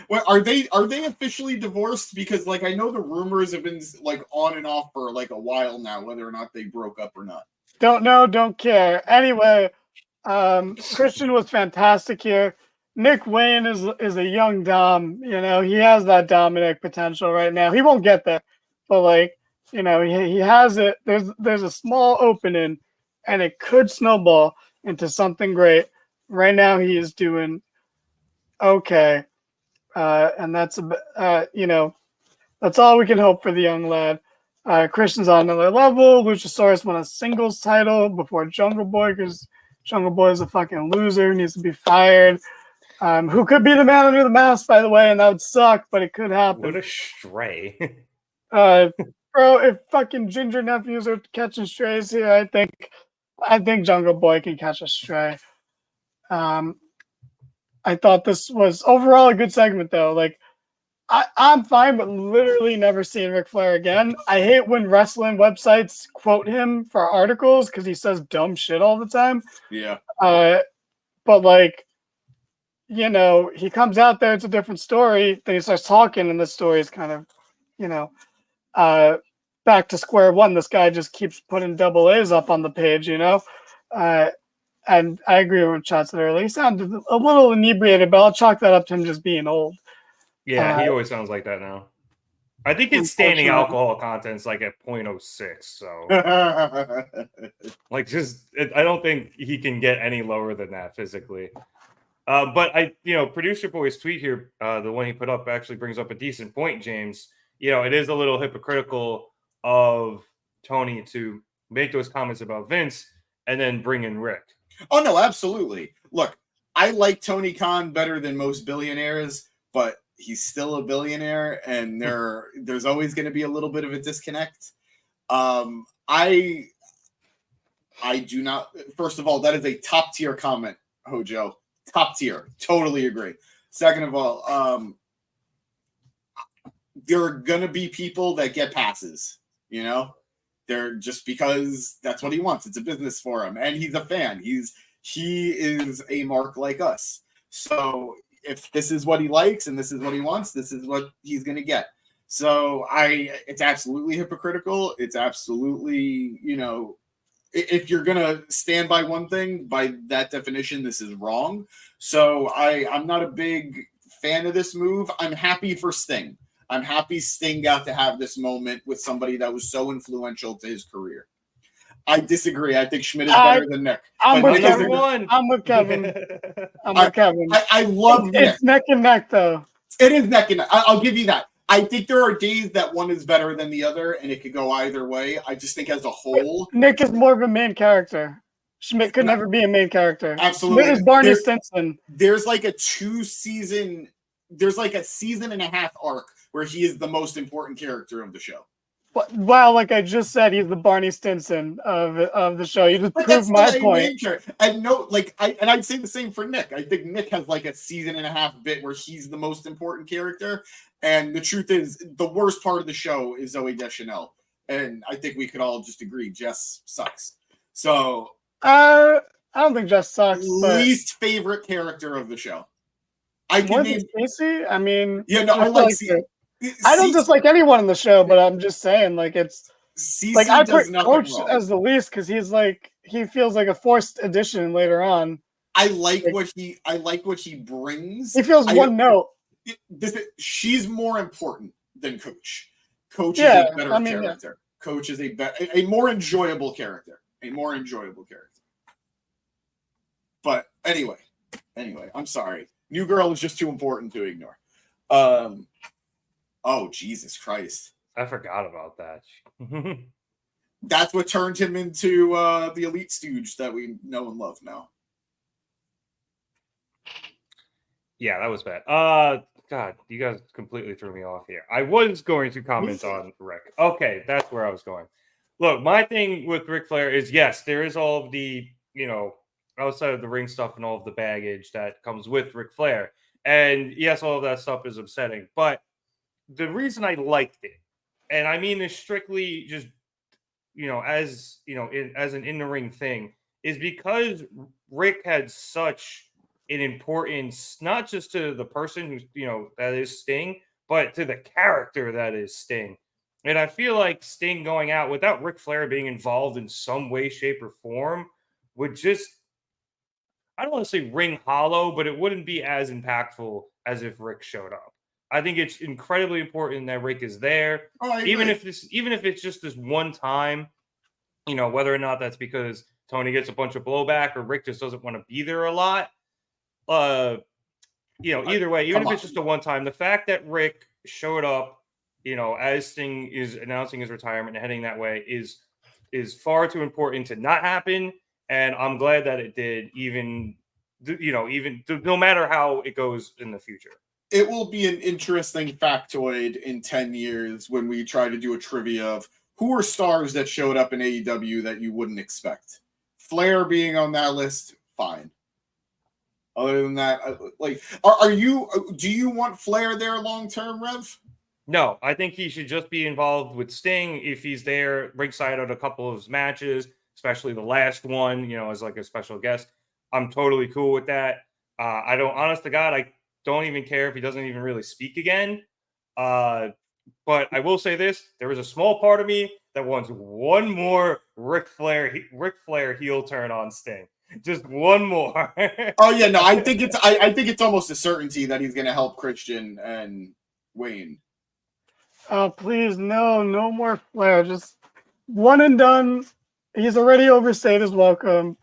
Well, are they officially divorced? Because like I know the rumors have been like on and off for like a while now, whether or not they broke up or not. Don't know, don't care. Anyway, Christian was fantastic here. Nick Wayne is a young Dom. You know, he has that Dominic potential right now. He won't get there, but like, you know, he has it. There's a small opening, and it could snowball into something great. Right now, he is doing okay, and that's you know, that's all we can hope for the young lad. Christian's on another level. Luchasaurus won a singles title before Jungle Boy, because Jungle Boy is a fucking loser, needs to be fired. Who could be the man under the mask, by the way, and that would suck, but it could happen. What a stray. Bro, if fucking ginger nephews are catching strays here, I think Jungle Boy can catch a stray. I thought this was overall a good segment, though. Like, I'm fine, but literally never seeing Ric Flair again. I hate when wrestling websites quote him for articles because he says dumb shit all the time. Yeah. But like, you know, he comes out there, it's a different story. Then he starts talking, and the story is kind of, you know, back to square one. This guy just keeps putting double A's up on the page, you know. And I agree with what Chad said earlier. He sounded a little inebriated, but I'll chalk that up to him just being old. Yeah, he always sounds like that now. I think his standing alcohol content's like at 0.06, so like I don't think he can get any lower than that physically. But producer boy's tweet here, the one he put up, actually brings up a decent point, James. You know, it is a little hypocritical of Tony to make those comments about Vince and then bring in Rick. Oh no, absolutely. Look, I like Tony Khan better than most billionaires, but he's still a billionaire, and there's always going to be a little bit of a disconnect. I do not. First of all, that is a top tier comment, Hojo. Top tier. Totally agree. Second of all, there are going to be people that get passes. You know, they're just because that's what he wants. It's a business for him, and he's a fan. He is a mark like us. So if this is what he likes and this is what he wants, this is what he's going to get. So it's absolutely hypocritical. It's absolutely, you know, if you're going to stand by one thing, by that definition, this is wrong. So I'm not a big fan of this move. I'm happy for Sting. I'm happy Sting got to have this moment with somebody that was so influential to his career. I disagree. I think Schmidt is better than Nick. I'm with Kevin. I love Nick. It's neck and neck, though. It is neck and neck. I'll give you that. I think there are days that one is better than the other, and it could go either way. I just think as a whole, Nick is more of a main character. Schmidt could never be a main character. Absolutely. Schmidt is Barney Stinson. There's like a 2-season there's like a season and a half arc where he is the most important character of the show. Wow, like I just said, he's the Barney Stinson of the show. You just proved my point. And no, like I'd say the same for Nick. I think Nick has like a season and a half bit where he's the most important character. And the truth is, the worst part of the show is Zooey Deschanel. And I think we could all just agree Jess sucks. So I don't think Jess sucks. Least favorite character of the show. I can name Casey. I mean, yeah, no, I like. I don't dislike anyone in the show, but I'm just saying, like, it's CC like I put Coach wrong. as the least because he feels like a forced addition later on. I like what he brings. He feels one note. She's more important than Coach. Coach is a better character. Yeah. Coach is a more enjoyable character. But anyway, I'm sorry. New Girl is just too important to ignore. Oh, Jesus Christ. I forgot about that. That's what turned him into the elite stooge that we know and love now. Yeah, that was bad. God, you guys completely threw me off here. I was going to comment on Rick. Okay, that's where I was going. Look, my thing with Ric Flair is, yes, there is all of the, outside of the ring stuff and all of the baggage that comes with Ric Flair. And yes, all of that stuff is upsetting. But the reason I liked it, and I mean this strictly just, as an in-the-ring thing, is because Rick had such an importance, not just to the person who's, that is Sting, but to the character that is Sting. And I feel like Sting going out without Ric Flair being involved in some way, shape, or form would just, I don't want to say ring hollow, but it wouldn't be as impactful as if Rick showed up. I think it's incredibly important that Rick is there, even if it's just this one time, whether or not that's because Tony gets a bunch of blowback or Rick just doesn't want to be there a lot. Either way, even if it's just a one time, the fact that Rick showed up, as Sting is announcing his retirement and heading that way is far too important to not happen. And I'm glad that it did, even no matter how it goes in the future. It will be an interesting factoid in 10 years when we try to do a trivia of who are stars that showed up in AEW that you wouldn't expect. Flair being on that list, fine. Other than that, do you want Flair there long-term, Rev? No, I think he should just be involved with Sting if he's there ringside at a couple of his matches, especially the last one, as like a special guest. I'm totally cool with that. I don't, honest to God, I don't even care if he doesn't even really speak again. But I will say this: there is a small part of me that wants one more Ric Flair heel turn on Sting. Just one more. Oh yeah, no, I think it's almost a certainty that he's going to help Christian and Wayne. Oh please, no more Flair. Just one and done. He's already overstayed his welcome.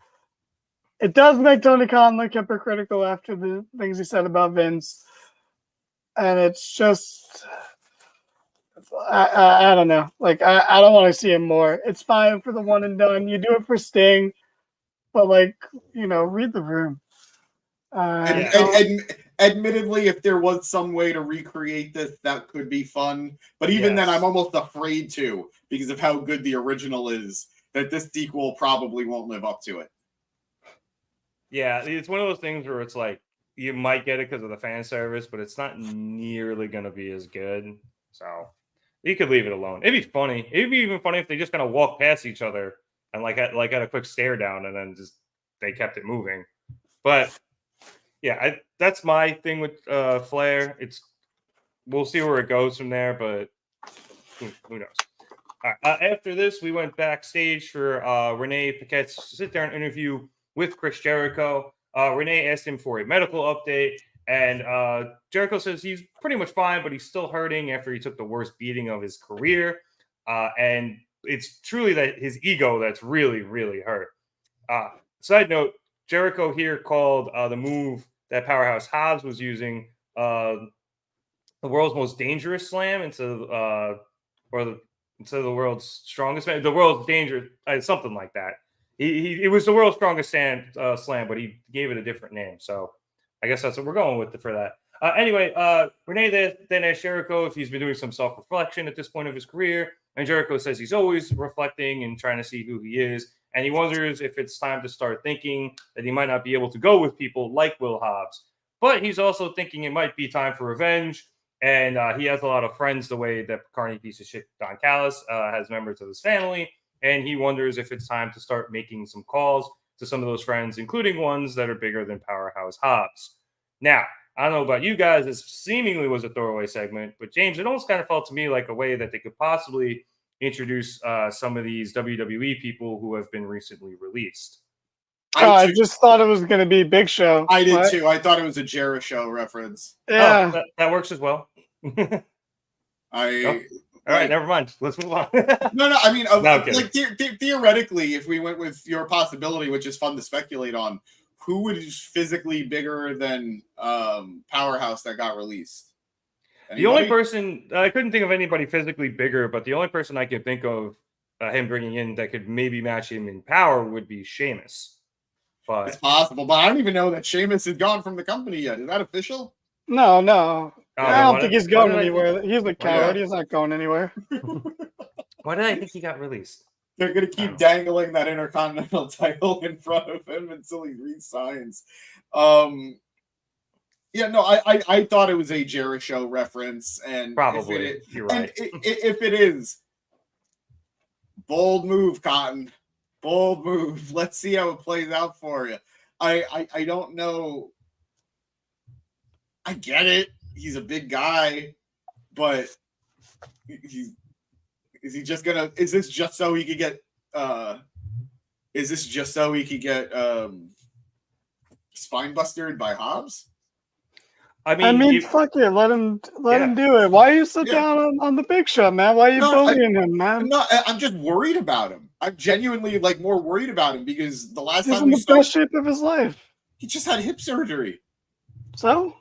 It does make Tony Khan look hypocritical after the things he said about Vince, and it's just, I don't know. Like I don't want to see him more. It's fine for the one and done. You do it for Sting, but read the room. Admittedly, if there was some way to recreate this, that could be fun. But even then, I'm almost afraid to, because of how good the original is, that this sequel probably won't live up to it. Yeah, it's one of those things where it's like, you might get it because of the fan service, but it's not nearly going to be as good. So you could leave it alone. It'd be funny. It'd be even funny if they just kind of walk past each other and had a quick stare down, and then just they kept it moving. But yeah, that's my thing with Flair. We'll see where it goes from there, but who knows? All right, after this, we went backstage for Renee Paquette's sit-down interview with Chris Jericho. Renee asked him for a medical update, and Jericho says he's pretty much fine, but he's still hurting after he took the worst beating of his career. And it's truly that his ego that's really, really hurt. Side note, Jericho here called the move that Powerhouse Hobbs was using the world's most dangerous slam into the world's strongest man, the world's dangerous, something like that. It was the world's strongest slam, but he gave it a different name. So I guess that's what we're going with for that. Anyway, Renee then asked Jericho if he's been doing some self-reflection at this point of his career. And Jericho says he's always reflecting and trying to see who he is. And he wonders if it's time to start thinking that he might not be able to go with people like Will Hobbs. But he's also thinking it might be time for revenge. And he has a lot of friends the way that Carney piece of shit Don Callis has members of his family. And he wonders if it's time to start making some calls to some of those friends, including ones that are bigger than Powerhouse Hobbs. Now, I don't know about you guys, this seemingly was a throwaway segment, but James, it almost kind of felt to me like a way that they could possibly introduce some of these WWE people who have been recently released. I just thought it was going to be Big Show. I did too. I thought it was a Jericho reference. Yeah. Oh, that works as well. All right, never mind. Let's move on. No. I mean, No, like theoretically, if we went with your possibility, which is fun to speculate on, who would is physically bigger than Powerhouse that got released? Anybody? The only person I couldn't think of anybody physically bigger, but the only person I can think of him bringing in that could maybe match him in power would be Sheamus. But it's possible, but I don't even know that Sheamus is gone from the company yet. Is that official? No. Oh, I don't think he's going anywhere. He's a coward. Yeah. He's not going anywhere. Why did I think he got released? They're going to keep dangling that Intercontinental title in front of him until he resigns. Yeah, no, I thought it was a Jericho reference, and Probably, you're right. And if it is, bold move, Cotton, bold move. Let's see how it plays out for you. I don't know. I get it. He's a big guy, but is he just gonna? Is this just so he could get? Is this just so he could get spine busted by Hobbs? I mean, fuck it. Let him do it. Why you sit down on the Big Show, man? Why are you bullying him, man? No, I'm just worried about him. I'm genuinely more worried about him because the last He's time in the best shape of his life. he just had hip surgery. So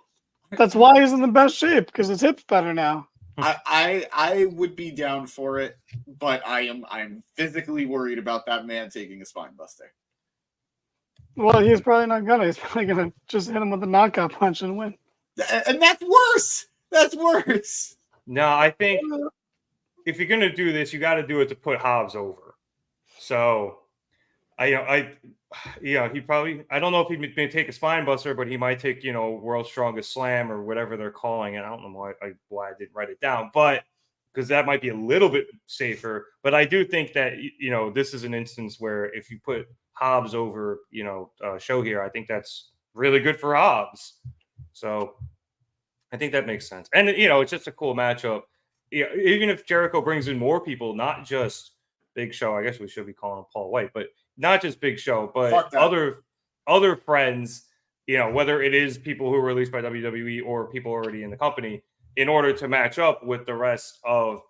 that's why he's in the best shape, because his hip's better now. I would be down for it, but I'm physically worried about that man taking a spine buster. Well, he's probably not gonna. He's probably gonna just hit him with a knockout punch and win. And that's worse. That's worse. No, I think if you're gonna do this, you got to do it to put Hobbs over. So, he probably. I don't know if he may take a spine buster, but he might take World's Strongest Slam or whatever they're calling it. I don't know why I didn't write it down, but because that might be a little bit safer. But I do think that this is an instance where if you put Hobbs over Show here, I think that's really good for Hobbs. So I think that makes sense. And, it's just a cool matchup. Yeah, even if Jericho brings in more people, not just Big Show, I guess we should be calling him Paul White, but not just Big Show, but other friends, whether it is people who are released by WWE or people already in the company, in order to match up with the rest of,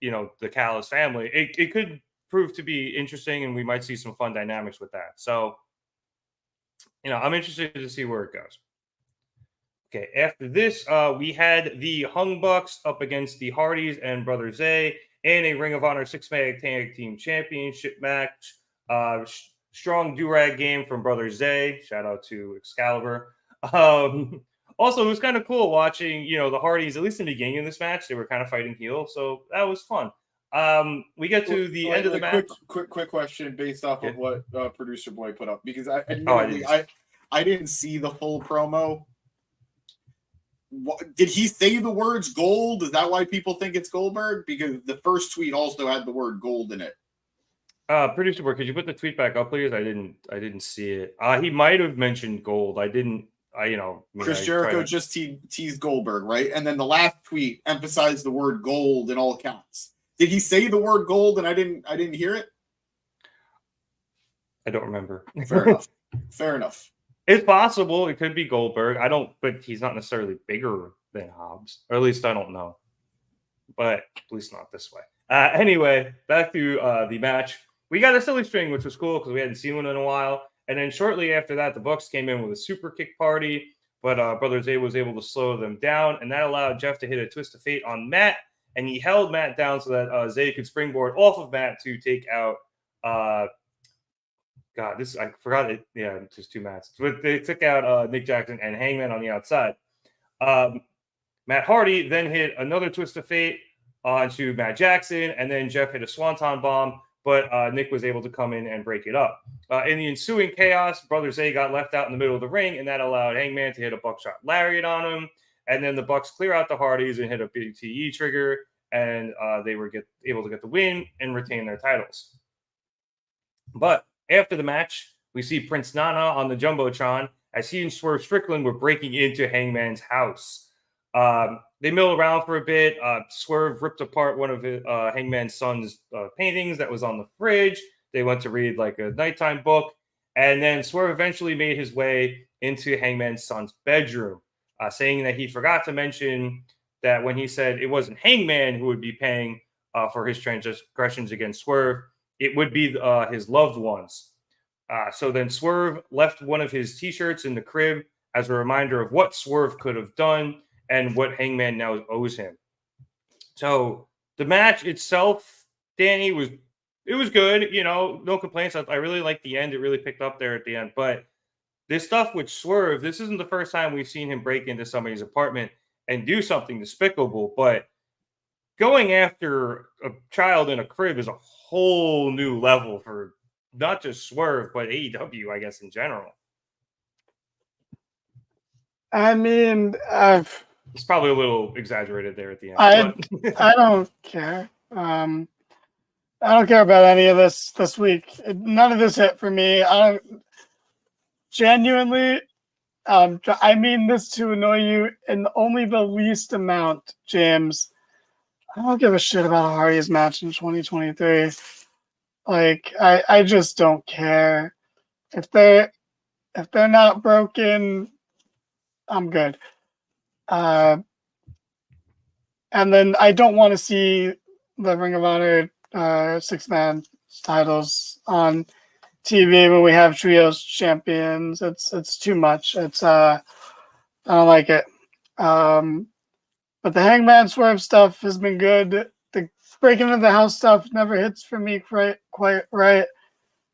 the Callis family, it could prove to be interesting, and we might see some fun dynamics with that. So, I'm interested to see where it goes. Okay, after this, we had the Hung Bucks up against the Hardys and Brother Zay in a Ring of Honor 6-man tag team championship match. Strong do-rag game from Brother Zay. Shout out to Excalibur. Also, it was kind of cool watching, the Hardys, at least in the beginning of this match, they were kind of fighting heel, so that was fun. We get to the end of the match. Quick question based off of what Producer Boy put up, because I didn't see the full promo. Did he say the words gold? Is that why people think it's Goldberg? Because the first tweet also had the word gold in it. Producer Boy, could you put the tweet back up, please? I didn't see it. He might have mentioned gold. I didn't. Chris Jericho just teased Goldberg, right? And then the last tweet emphasized the word gold in all caps. Did he say the word gold and I didn't hear it? I don't remember. Fair enough. It's possible. It could be Goldberg. But he's not necessarily bigger than Hobbs, or at least I don't know. But at least not this way. Anyway, back to the match. We got a silly string, which was cool because we hadn't seen one in a while. And then shortly after that, the Bucks came in with a super kick party, but Brother Zay was able to slow them down, and that allowed Jeff to hit a twist of fate on Matt, and he held Matt down so that Zay could springboard off of Matt to take out I forgot it. Yeah, just two Matts. But they took out Nick Jackson and Hangman on the outside. Matt Hardy then hit another twist of fate onto Matt Jackson, and then Jeff hit a swanton bomb, but Nick was able to come in and break it up. In the ensuing chaos, Brother Zay got left out in the middle of the ring, and that allowed Hangman to hit a buckshot lariat on him. And then the Bucks clear out the Hardys and hit a big TE trigger, and they were able to get the win and retain their titles. But after the match, we see Prince Nana on the Jumbotron as he and Swerve Strickland were breaking into Hangman's house. They milled around for a bit. Swerve ripped apart one of Hangman's son's paintings that was on the fridge. They went to read like a nighttime book. And then Swerve eventually made his way into Hangman's son's bedroom, saying that he forgot to mention that when he said it wasn't Hangman who would be paying for his transgressions against Swerve, it would be his loved ones. So then Swerve left one of his T-shirts in the crib as a reminder of what Swerve could have done and what Hangman now owes him. So the match itself, Danny, was good. No complaints. I really liked the end. It really picked up there at the end. But this stuff with Swerve, this isn't the first time we've seen him break into somebody's apartment and do something despicable. But going after a child in a crib is a whole new level for not just Swerve, but AEW, I guess, in general. I mean, it's probably a little exaggerated there at the end. I don't care. I don't care about any of this week. None of this hit for me. I genuinely, I mean this to annoy you in only the least amount, James. I don't give a shit about a Hardy's match in 2023. Like, I just don't care. If they're not broken, I'm good. And then I don't want to see the Ring of Honor 6-man titles on TV when we have trios champions. It's too much. I don't like it. But the Hangman Swerve stuff has been good. The breaking into the house stuff never hits for me quite right.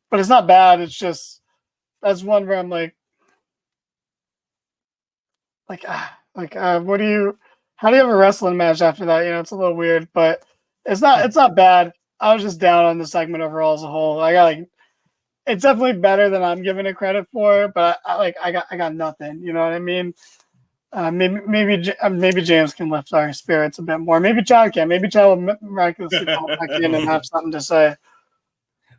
But it's not bad. It's just that's one where I'm like, what do you? How do you have a wrestling match after that? It's a little weird, but it's not bad. I was just down on the segment overall as a whole. It's definitely better than I'm giving it credit for, but I got nothing. You know what I mean? Maybe James can lift our spirits a bit more. Maybe Chad can. Maybe Chad will miraculously come back in and have something to say.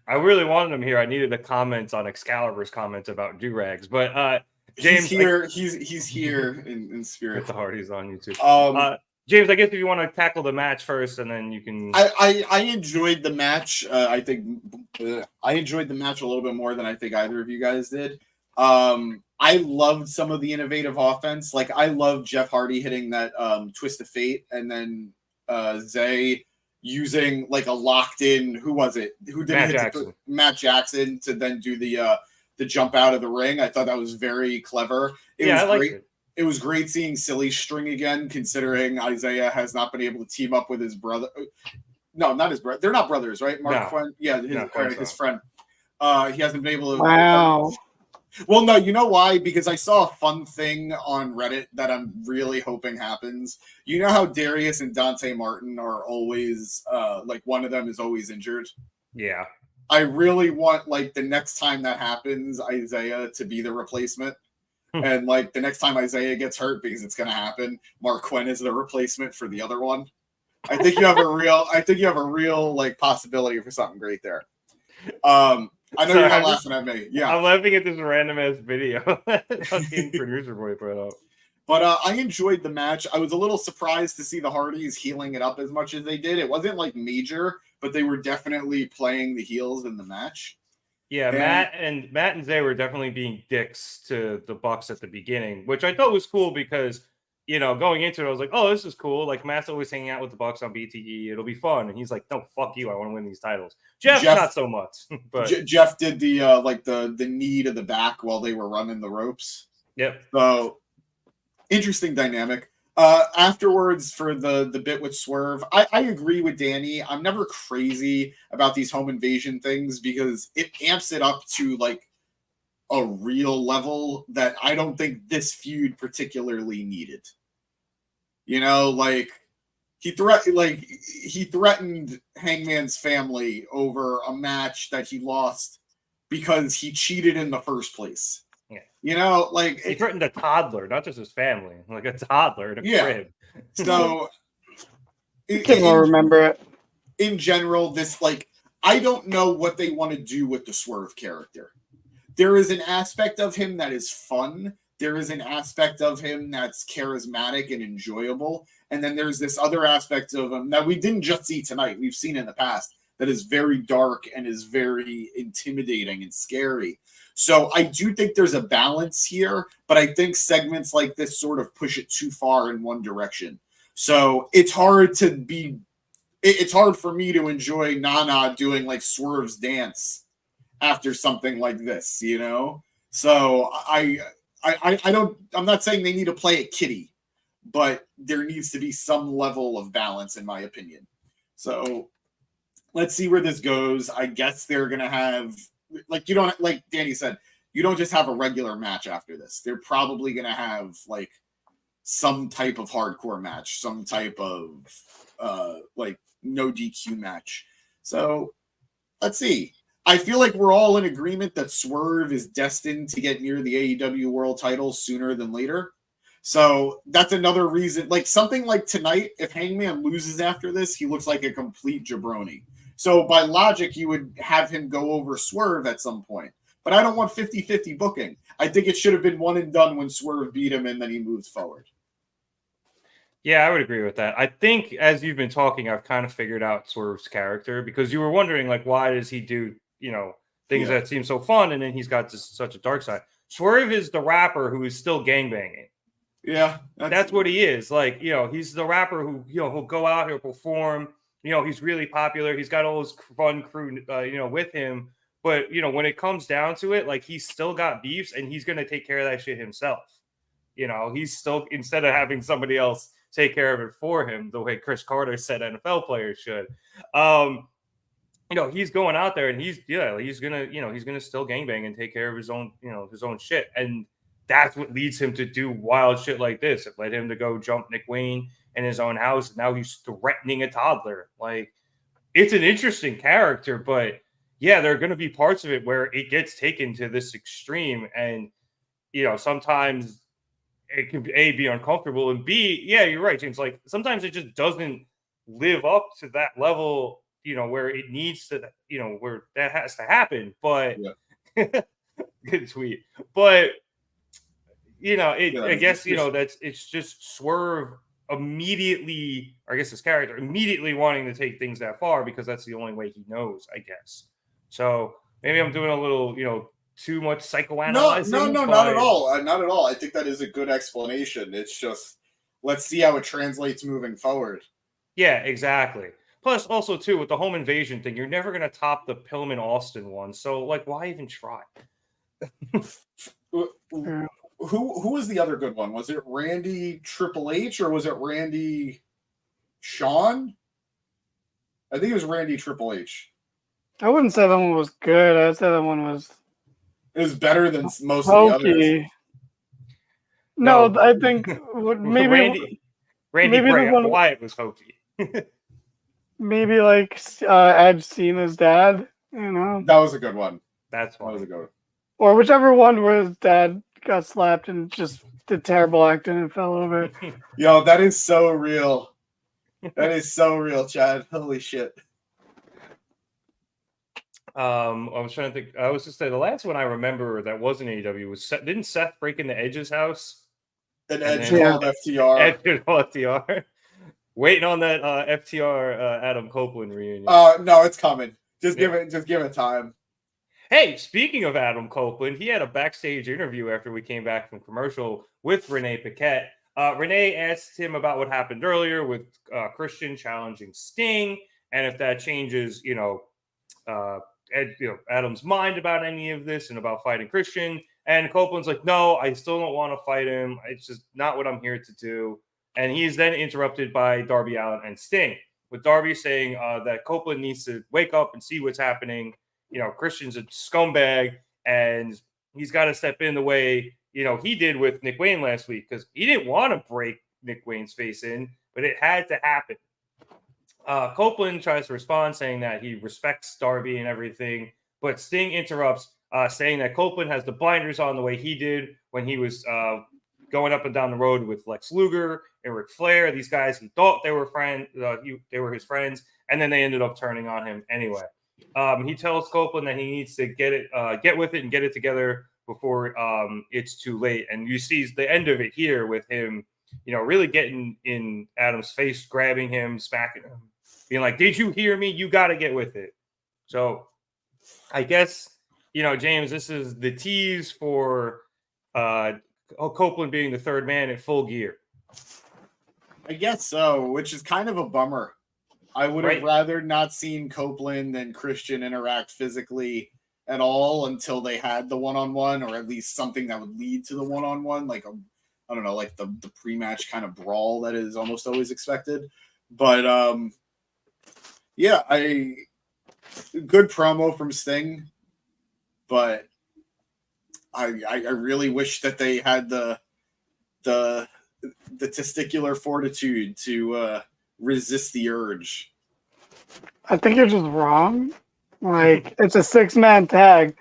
I really wanted him here. I needed the comments on Excalibur's comments about do-rags, but James, he's here in spirit. With the Hardys on YouTube. James, I guess if you want to tackle the match first, and then you can. I enjoyed the match. I think I enjoyed the match a little bit more than I think either of you guys did. I loved some of the innovative offense. Like, I loved Jeff Hardy hitting that twist of fate, and then Zay using like a locked in. Who was it? Who did it? Matt Jackson to then do the jump out of the ring. I thought that was very clever. I liked it. It was great seeing Silly String again, considering Isaiah has not been able to team up with his brother. No, not his brother. They're not brothers, right? Mark Quinn. Yeah, his friend. He hasn't been able to. Wow. Well, no, you know why? Because I saw a fun thing on Reddit that I'm really hoping happens. You know how Darius and Dante Martin are always, like, one of them is always injured? Yeah. I really want, like, the next time that happens, Isaiah to be the replacement. And, like, the next time Isaiah gets hurt, because it's going to happen, Mark Quinn is the replacement for the other one. I think you have a real, like, possibility for something great there. I know you're not laughing at me. Yeah. I'm laughing at this random ass video fucking producer boy put up. But I enjoyed the match. I was a little surprised to see the Hardys healing it up as much as they did. It wasn't like major, but they were definitely playing the heels in the match. Yeah, Matt and Zay were definitely being dicks to the Bucks at the beginning, which I thought was cool because, going into it, I was like, oh, this is cool. Like, Matt's always hanging out with the Bucks on BTE. It'll be fun. And he's like, no, fuck you. I want to win these titles. Jeff not so much. But Jeff did the knee to the back while they were running the ropes. Yep. So, interesting dynamic. Afterwards, for the bit with Swerve, I agree with Danny. I'm never crazy about these home invasion things because it amps it up to like a real level that I don't think this feud particularly needed. You know, like he threatened Hangman's family over a match that he lost because he cheated in the first place. Yeah. You know, like he threatened a toddler, not just his family, like a toddler in a crib. So Can I remember it? In general, this I don't know what they want to do with the Swerve character. There is an aspect of him that is fun. There is an aspect of him that's charismatic and enjoyable. And then there's this other aspect of him that we didn't just see tonight. We've seen in the past that is very dark and is very intimidating and scary. So I do think there's a balance here, but I think segments like this sort of push it too far in one direction. So it's hard for me to enjoy Nana doing like Swerve's dance after something like this, you know? So I'm not saying they need to play it kitty, but there needs to be some level of balance, in my opinion. So let's see where this goes. I guess they're going to have, like Danny said, you don't just have a regular match after this. They're probably going to have like some type of hardcore match, some type of no DQ match. So let's see. I feel like we're all in agreement that Swerve is destined to get near the AEW World Title sooner than later. So that's another reason. Like something like tonight, if Hangman loses after this, he looks like a complete jabroni. So by logic, you would have him go over Swerve at some point. But I don't want 50-50 booking. I think it should have been one and done when Swerve beat him and then he moved forward. Yeah, I would agree with that. I think as you've been talking, I've kind of figured out Swerve's character because you were wondering, like, why does he do, things that seem so fun, and then he's got such a dark side. Swerve is the rapper who is still gangbanging. Yeah. That's what he is. Like, he's the rapper who, he'll go out, he'll perform, he's really popular. He's got all his fun crew, with him. But, when it comes down to it, like, he's still got beefs and he's going to take care of that shit himself. He's still, instead of having somebody else take care of it for him, the way Chris Carter said NFL players should. He's going out there and he's gonna still gangbang and take care of his own shit. And that's what leads him to do wild shit like this. It led him to go jump Nick Wayne in his own house. And now he's threatening a toddler. Like, it's an interesting character, but yeah, there are going to be parts of it where it gets taken to this extreme. And, sometimes it can be uncomfortable, and B, yeah, you're right, James. Like sometimes it just doesn't live up to that level, where it needs to, where that has to happen. But good tweet. But I guess it's just Swerve immediately, or I guess his character immediately wanting to take things that far because that's the only way he knows, I guess. So maybe I'm doing a little, too much psychoanalyzing. No, not at all. Not at all. I think that is a good explanation. It's just, let's see how it translates moving forward. Yeah, exactly. Plus, also, too, with the home invasion thing, you're never going to top the Pillman Austin one. So, like, why even try? Who was the other good one? Was it Randy Triple H or was it Randy Shawn? I think it was Randy Triple H. I wouldn't say that one was good. I'd say that one was... It was better than most of the others. No, I think maybe Randy Bray Wyatt was hokey. Maybe like Edge Cena's dad, That was a good one. That was a good one. Or whichever one where his dad got slapped and just did terrible acting and fell over. Yo, that is so real. That is so real, Chad. Holy shit. I was trying to think. I was just saying the last one I remember that wasn't AEW was didn't Seth break into Edge's house? And Edge called FTR. Edge called FTR. Waiting on that FTR Adam Copeland reunion. No, it's coming. Just give it time. Hey, speaking of Adam Copeland, he had a backstage interview after we came back from commercial with Renee Paquette. Renee asked him about what happened earlier with Christian challenging Sting, and if that changes, Adam's mind about any of this and about fighting Christian. And Copeland's like, no, I still don't want to fight him. It's just not what I'm here to do. And he's then interrupted by Darby Allin and Sting, with Darby saying that Copeland needs to wake up and see what's happening. Christian's a scumbag, and he's got to step in the way, he did with Nick Wayne last week, because he didn't want to break Nick Wayne's face in, but it had to happen. Copeland tries to respond saying that he respects Darby and everything, but Sting interrupts, saying that Copeland has the blinders on the way he did when he was going up and down the road with Lex Luger and Ric Flair. These guys, he thought they were they were his friends, and then they ended up turning on him anyway. He tells Copeland that he needs to get with it and get it together before it's too late. And you see the end of it here with him, really getting in Adam's face, grabbing him, smacking him, being like, "Did you hear me? You got to get with it." So I guess, James, this is the tease for Copeland being the third man at Full Gear. I guess so, which is kind of a bummer. I would have rather not seen Copeland and Christian interact physically at all until they had the one-on-one, or at least something that would lead to the one-on-one, like I don't know, like the pre-match kind of brawl that is almost always expected. But good promo from Sting, but I really wish that they had the testicular fortitude to resist the urge. I think you're just wrong. Like, it's a 6-man tag.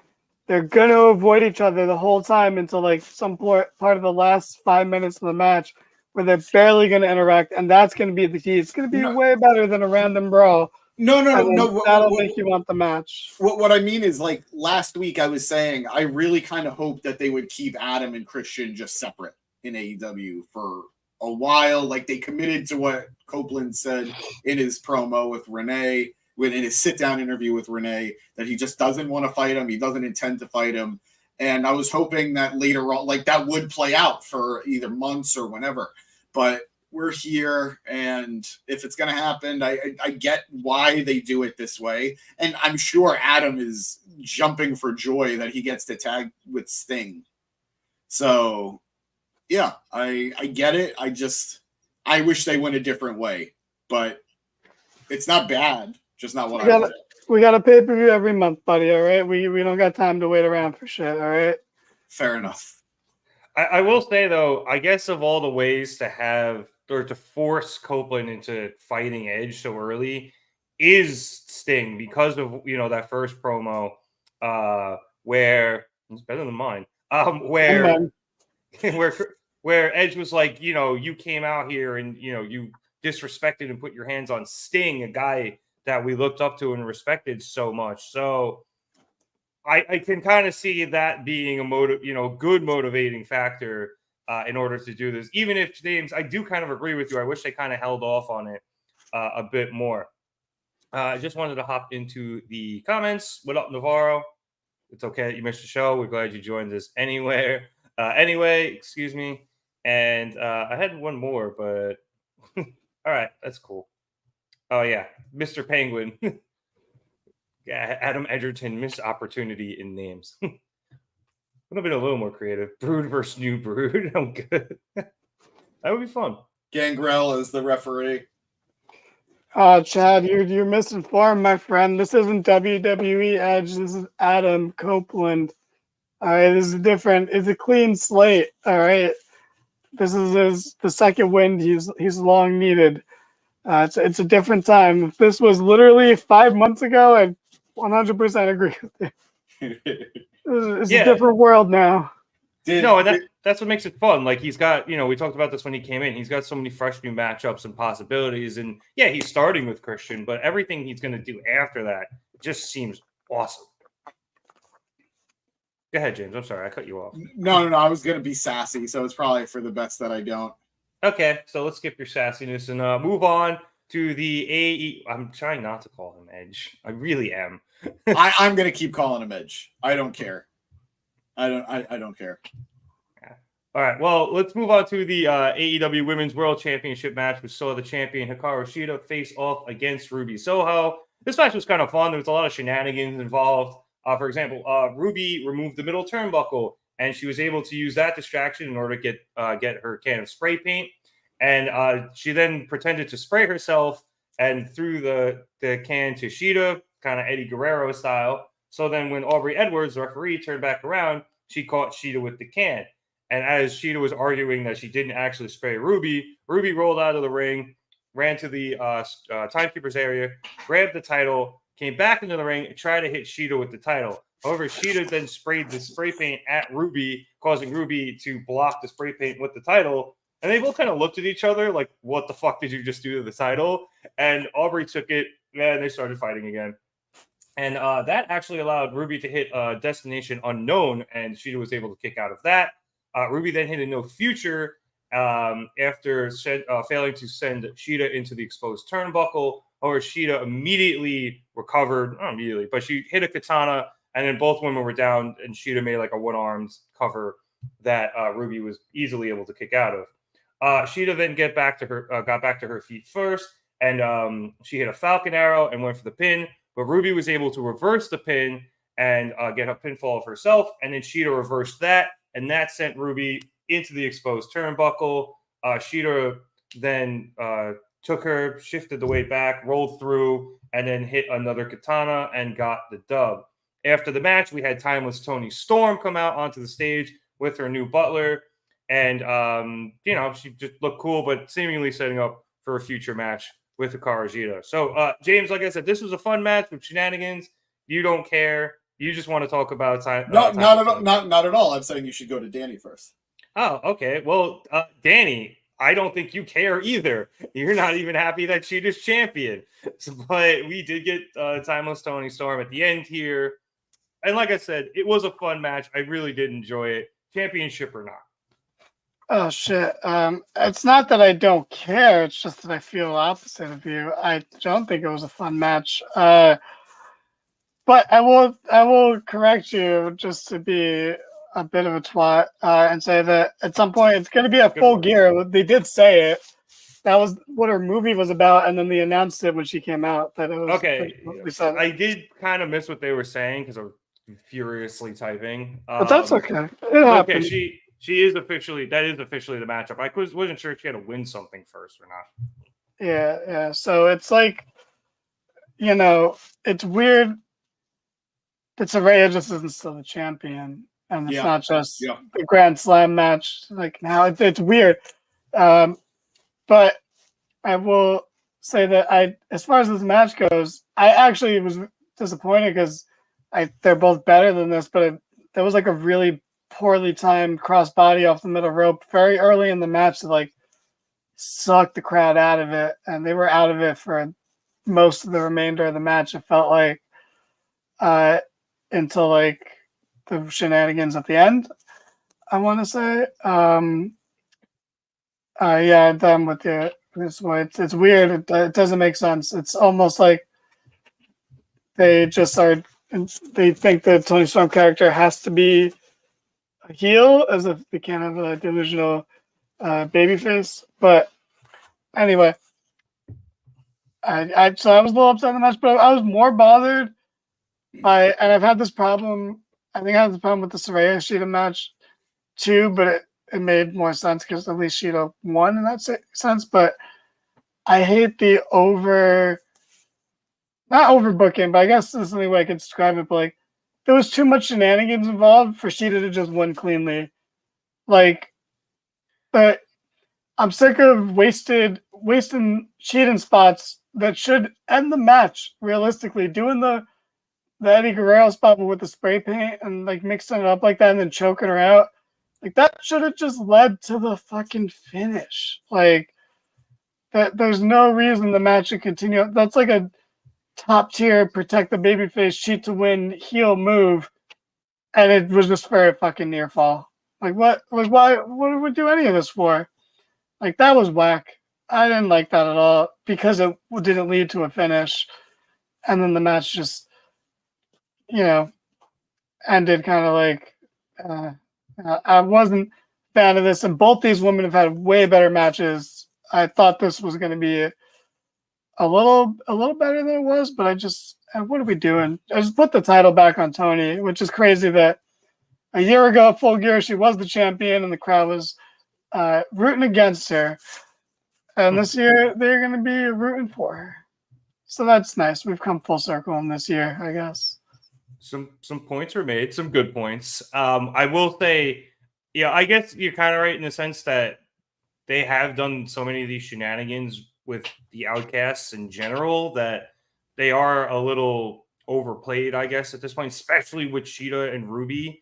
They're going to avoid each other the whole time until like some part of the last 5 minutes of the match where they're barely going to interact, and that's going to be the key. It's going to be way better than a random brawl. No. That'll make you want the match. What I mean is, like, last week I was saying I really kind of hoped that they would keep Adam and Christian just separate in AEW for a while. Like, they committed to what Copeland said in his promo with Renee, in his sit-down interview with Renee, that he just doesn't want to fight him. He doesn't intend to fight him. And I was hoping that later on, like, that would play out for either months or whenever. But we're here, and if it's going to happen, I get why they do it this way. And I'm sure Adam is jumping for joy that he gets to tag with Sting. So, yeah, I get it. I wish they went a different way. But it's not bad. Just not what I wanted. We got a pay-per-view every month, buddy, all right? We don't got time to wait around for shit, all right? Fair enough. I will say, though, I guess of all the ways to have or to force Copeland into fighting Edge so early is Sting, because of, that first promo where it's better than mine, where Edge was like, you came out here and, you disrespected and put your hands on Sting, a guy that we looked up to and respected so much. So I can kind of see that being a good motivating factor in order to do this. Even if, James, I do kind of agree with you. I wish they kind of held off on it a bit more. I just wanted to hop into the comments. What up, Navarro? It's okay. You missed the show. We're glad you joined us anyway, excuse me. And I had one more, but all right, that's cool. Oh, yeah. Mr. Penguin. Yeah, Adam Edgerton, missed opportunity in names. Would have been a little more creative. Brood versus New Brood. I'm good. That would be fun. Gangrel is the referee. Chad, you're misinformed, my friend. This isn't WWE Edge. This is Adam Copeland. All right, this is different. It's a clean slate. All right, this is the second wind he's long needed. It's a different time. If this was literally 5 months ago, I'd 100% agree with you. It's a different world now. That's what makes it fun. Like, he's got, we talked about this when he came in. He's got so many fresh new matchups and possibilities. And yeah, he's starting with Christian, but everything he's going to do after that just seems awesome. Go ahead, James. I'm sorry. I cut you off. No. I was going to be sassy, so it's probably for the best that I don't. Okay, so let's skip your sassiness and move on to the AE. I'm trying not to call him Edge. I really am. I'm going to keep calling him Edge. I don't care. I don't care. All right, well, let's move on to the AEW Women's World Championship match. We saw the champion Hikaru Shida face off against Ruby Soho. This match was kind of fun. There was a lot of shenanigans involved. For example, Ruby removed the middle turnbuckle, and she was able to use that distraction in order to get her can of spray paint. And she then pretended to spray herself and threw the can to Shida, kind of Eddie Guerrero style. So then when Aubrey Edwards, the referee, turned back around, she caught Shida with the can. And as Shida was arguing that she didn't actually spray Ruby, Ruby rolled out of the ring, ran to the timekeeper's area, grabbed the title, came back into the ring, and tried to hit Shida with the title. However, Shida then sprayed the spray paint at Ruby, causing Ruby to block the spray paint with the title. And they both kind of looked at each other like, what the fuck did you just do to the title? And Aubrey took it, and they started fighting again. And that actually allowed Ruby to hit Destination Unknown, and Shida was able to kick out of that. Ruby then hit a No Future after failing to send Shida into the exposed turnbuckle. However, Shida immediately recovered, not immediately, but she hit a katana, and then both women were down, and Shida made like a one-armed cover that Ruby was easily able to kick out of. Shida then got back to her feet first, and she hit a Falcon Arrow and went for the pin, but Ruby was able to reverse the pin and get a pinfall of herself, and then Shida reversed that, and that sent Ruby into the exposed turnbuckle. Shida then took her, shifted the weight back, rolled through, and then hit another katana and got the dub. After the match, we had Timeless Toni Storm come out onto the stage with her new butler, and she just looked cool, but seemingly setting up for a future match with Hikaru Shida. So, James, like I said, this was a fun match with shenanigans. You don't care. You just want to talk about time. No, not at all. I'm saying you should go to Danny first. Oh, okay. Well, Danny, I don't think you care either. You're not even happy that Sheeta's champion. But we did get Timeless Toni Storm at the end here. And like I said, it was a fun match. I really did enjoy it. Championship or not. Oh shit. It's not that I don't care, it's just that I feel opposite of you. I don't think it was a fun match. But I will correct you just to be a bit of a twat and say that at some point it's going to be a Full Gear. They did say it. That was what her movie was about, and then they announced it when she came out that it was okay. I did kind of miss what they were saying because I was furiously typing. But that's okay. It happened. Okay, she is officially the matchup. I wasn't sure if she had to win something first or not. Yeah. So it's like, it's weird that Saraya just isn't still the champion, and it's not just the Grand Slam match. Like now, it's weird. But I will say that as far as this match goes, I actually was disappointed because they're both better than this, but there was like a really poorly timed crossbody off the middle rope very early in the match to like suck the crowd out of it, and they were out of it for most of the remainder of the match. It felt like until like the shenanigans at the end, I want to say. I'm done with you. It's weird. It doesn't make sense. It's almost like they just are. They think the Toni Storm character has to be a heel, as if they can't have a delusional babyface. But anyway, I was a little upset in the match, but I was more bothered by, and I've had this problem. I think I had the problem with the Saraya Shida match too, but it made more sense because at least Shida won in that sense. But I hate the not overbooking, but I guess this is the only way I could describe it. But like, there was too much shenanigans involved for Shida to just win cleanly. Like, but I'm sick of wasting cheating spots that should end the match realistically. Doing the Eddie Guerrero spot with the spray paint and like mixing it up like that and then choking her out. Like that should have just led to the fucking finish. Like that, there's no reason the match should continue. That's like a top tier protect the babyface cheat to win heel move, and it was just very fucking near fall. Like what? Like why? What did we do any of this for? Like that was whack. I didn't like that at all because it didn't lead to a finish, and then the match just, ended kind of like. I wasn't a fan of this, and both these women have had way better matches. I thought this was going to be a little better than it was, but what are we doing? I just put the title back on Toni, which is crazy that a year ago at Full Gear she was the champion and the crowd was rooting against her, and this year they're going to be rooting for her. So that's nice. We've come full circle in this year, I guess. Some points were made, some good points. I will say Yeah, I guess you're kind of right in the sense that they have done so many of these shenanigans with the Outcasts in general that they are a little overplayed, I guess, at this point, especially with Sheeta and Ruby.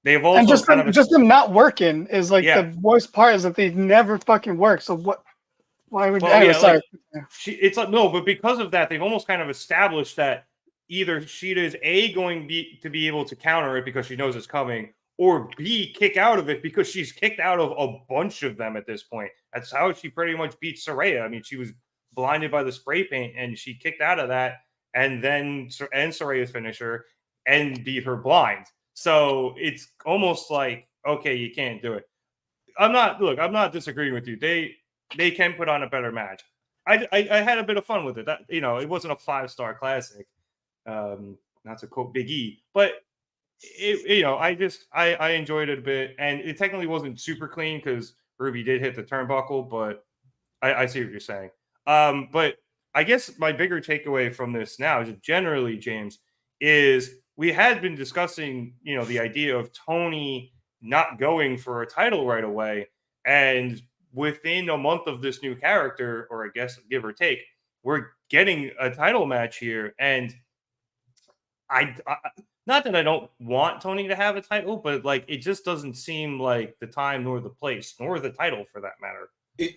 They've also And just kind them, of just them not working is like Yeah. the worst part is that they never fucking work. So what? Why would? Well, Anyway, yeah, sorry. like it's like no, but because of that, they've almost kind of established that either Sheeta is going to be able to counter it because she knows it's coming, or B, kick out of it because she's kicked out of a bunch of them at this point. That's how she pretty much beat Saraya. I mean, she was blinded by the spray paint and she kicked out of that, and then Saraya's finisher and beat her blind. So it's almost like, okay, you can't do it. I'm not disagreeing with you. They can put on a better match. I had a bit of fun with it. That, it wasn't a 5-star classic. Not to quote Big E, but I enjoyed it a bit, and it technically wasn't super clean because Ruby did hit the turnbuckle, but I see what you're saying. But I guess my bigger takeaway from this now, just generally, James, is we had been discussing, the idea of Tony not going for a title right away, and within a month of this new character, or I guess give or take, we're getting a title match here, and I not that I don't want Tony to have a title, but like it just doesn't seem like the time nor the place nor the title for that matter.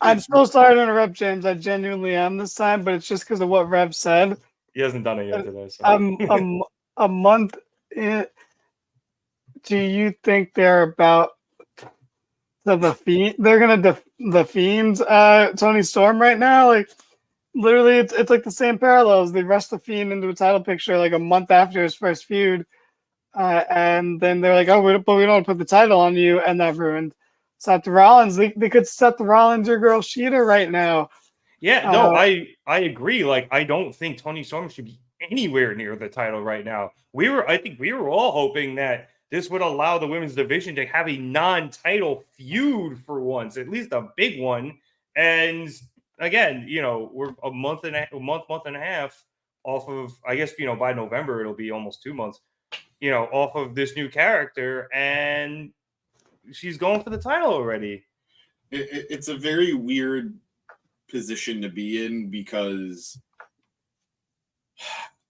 I'm so sorry to interrupt, James. I genuinely am this time, but it's just because of what Rev said. He hasn't done it yet today. So. A month in, do you think they're about the Fiend? They're gonna the Fiends Tony Storm right now? Like literally, it's like the same parallels. They rushed the Fiend into a title picture like a month after his first feud, and then they're like, "Oh, but we don't want to put the title on you," and that ruined Seth Rollins. They could Seth Rollins your girl Sheeta right now. Yeah, no, I agree. Like, I don't think Tony Storm should be anywhere near the title right now. I think we were all hoping that this would allow the women's division to have a non-title feud for once, at least a big one. And again, we're a month and a half off of, I guess, by November, it'll be almost 2 months, off of this new character, and she's going for the title already. It's a very weird position to be in because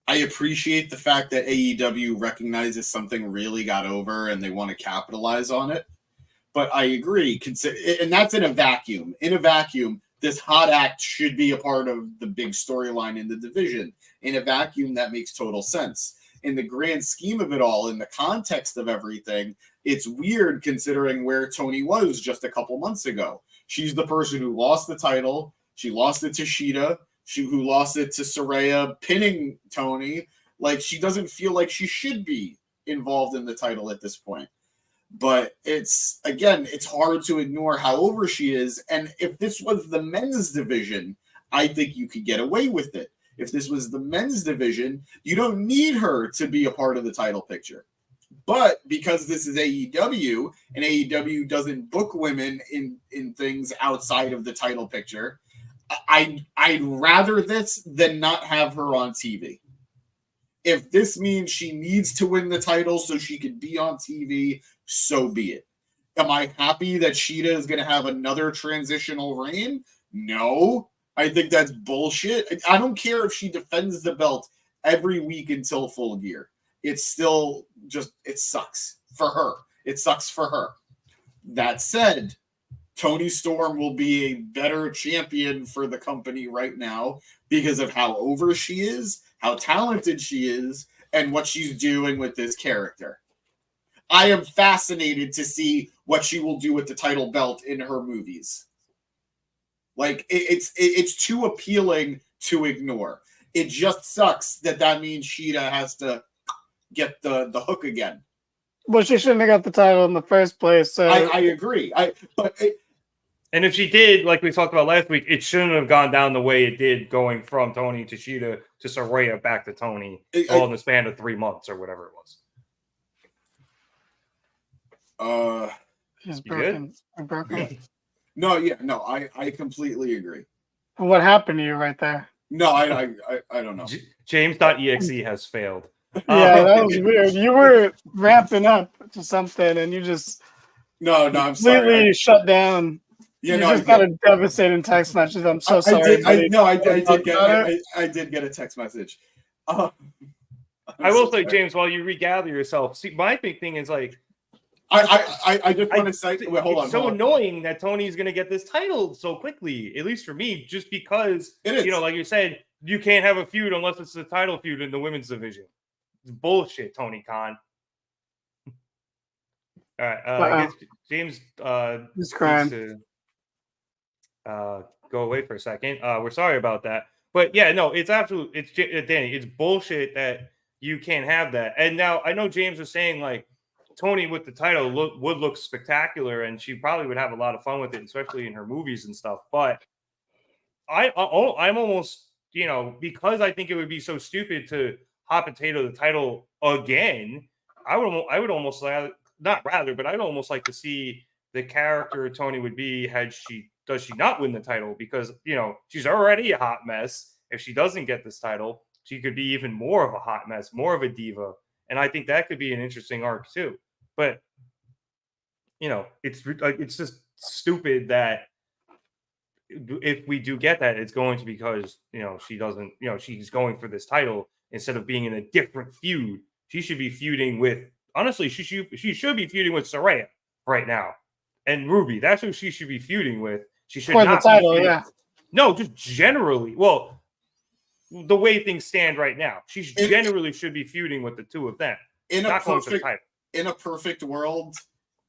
I appreciate the fact that AEW recognizes something really got over and they want to capitalize on it. But I agree, and that's in a vacuum. In a vacuum, this hot act should be a part of the big storyline in the division. In a vacuum, that makes total sense. In the grand scheme of it all, in the context of everything, it's weird considering where Tony was just a couple months ago. She's the person who lost the title. She lost it to Sheeta. Who lost it to Saraya, pinning Tony. Like, she doesn't feel like she should be involved in the title at this point. But it's hard to ignore how over she is. And if this was the men's division, I think you could get away with it. If this was the men's division, you don't need her to be a part of the title picture. But because this is AEW, and AEW doesn't book women in things outside of the title picture, I'd rather this than not have her on TV. If this means she needs to win the title so she could be on TV, so be it. Am I happy that Sheeta is going to have another transitional reign? No. I think that's bullshit. I don't care if she defends the belt every week until Full Gear. It's still it sucks for her. It sucks for her. That said, Tony Storm will be a better champion for the company right now because of how over she is, how talented she is, and what she's doing with this character. I am fascinated to see what she will do with the title belt in her movies. Like, it's too appealing to ignore. It just sucks that means Sheeta has to get the hook again. Well, she shouldn't have got the title in the first place. So I agree. And if she did, like we talked about last week, it shouldn't have gone down the way it did, going from Tony to Sheeta to Saraya back to Tony, all in the span of 3 months or whatever it was. He's broken. Broken. No, I completely agree. What happened to you right there? No, I don't know. James.exe has failed. Yeah, that was weird. You were ramping up to something, and you just No, I'm sorry. Completely shut down. Yeah, You no, just got a devastating text message. I'm so sorry. I did get a text message. I will say, James, while you regather yourself, see, my big thing is like, I just want to say, wait, hold on. It's so annoying that Tony's going to get this title so quickly, at least for me, just because, you know, like you said, you can't have a feud unless it's a title feud in the women's division. It's bullshit, Tony Khan. All right, I guess James he's crying. needs to go away for a second. We're sorry about that, but yeah, no, it's absolute. It's Danny. It's bullshit that you can't have that. And now I know James was saying like Tony with the title would look spectacular, and she probably would have a lot of fun with it, especially in her movies and stuff. But I'm almost, you know, because I think it would be so stupid to hot potato the title again. I would almost I'd almost like to see the character Tony would be does she not win the title, because, you know, she's already a hot mess. If she doesn't get this title, she could be even more of a hot mess, more of a diva. And I think that could be an interesting arc too. But, you know, it's just stupid that if we do get that, it's going to be because, you know, she doesn't, you know, she's going for this title instead of being in a different feud. She should be feuding with, honestly, she should be feuding with Saraya right now. And Ruby, that's who she should be feuding with. She should for not the title, be feuding. yeah. No, just generally. Well, the way things stand right now, she generally should be feuding with the two of them. In a perfect world,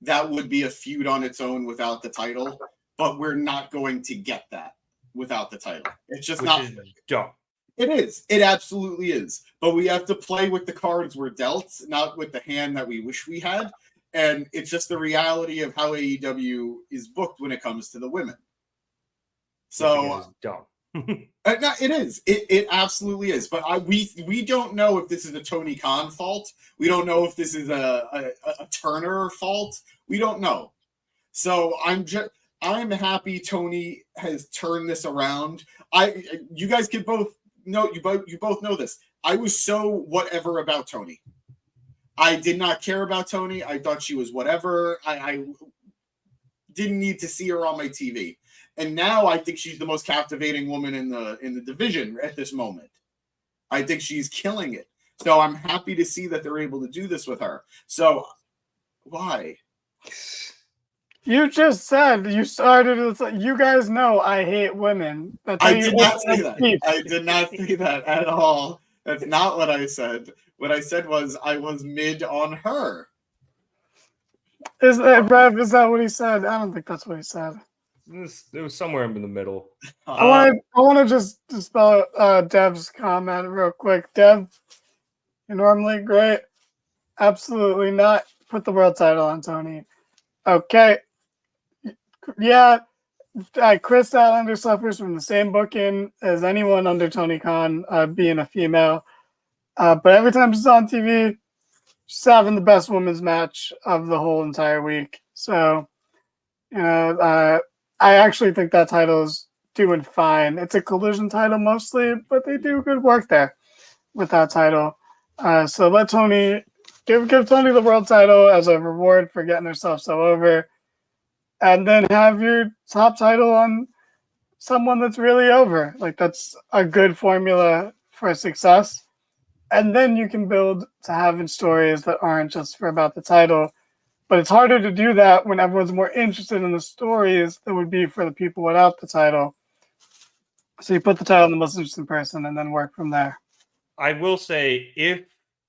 that would be a feud on its own without the title, but we're not going to get that without the title. It's just not dumb. It is. It absolutely is. But we have to play with the cards we're dealt, not with the hand that we wish we had. And it's just the reality of how AEW is booked when it comes to the women. So dumb. It is. It absolutely is. But we don't know if this is a Tony Khan fault. We don't know if this is a Turner fault. We don't know. So I'm happy Tony has turned this around. You guys can both know, you both know this. I was so whatever about Tony. I did not care about Tony. I thought she was whatever. I didn't need to see her on my TV. And now I think she's the most captivating woman in the division at this moment. I think she's killing it. So I'm happy to see that they're able to do this with her. So why? You just said you started with, you guys know I hate women. I did not say that. I did not say that at all. That's not what I said. What I said was I was mid on her. Is that what he said? I don't think that's what he said. It was somewhere in the middle. I want to just dispel Dev's comment real quick. Dev, you're normally great. Absolutely not. Put the world title on Tony. Okay. Yeah. Chris Statlander suffers from the same booking as anyone under Tony Khan, being a female. But every time she's on TV, she's having the best women's match of the whole entire week. So, you know, I actually think that title is doing fine. It's a collision title mostly, but they do good work there with that title. So let Tony give Tony the world title as a reward for getting herself so over, and then have your top title on someone that's really over. Like, that's a good formula for success. And then you can build to having stories that aren't just about the title. But it's harder to do that when everyone's more interested in the stories that would be for the people without the title. So you put the title on the most interesting person and then work from there. I will say, if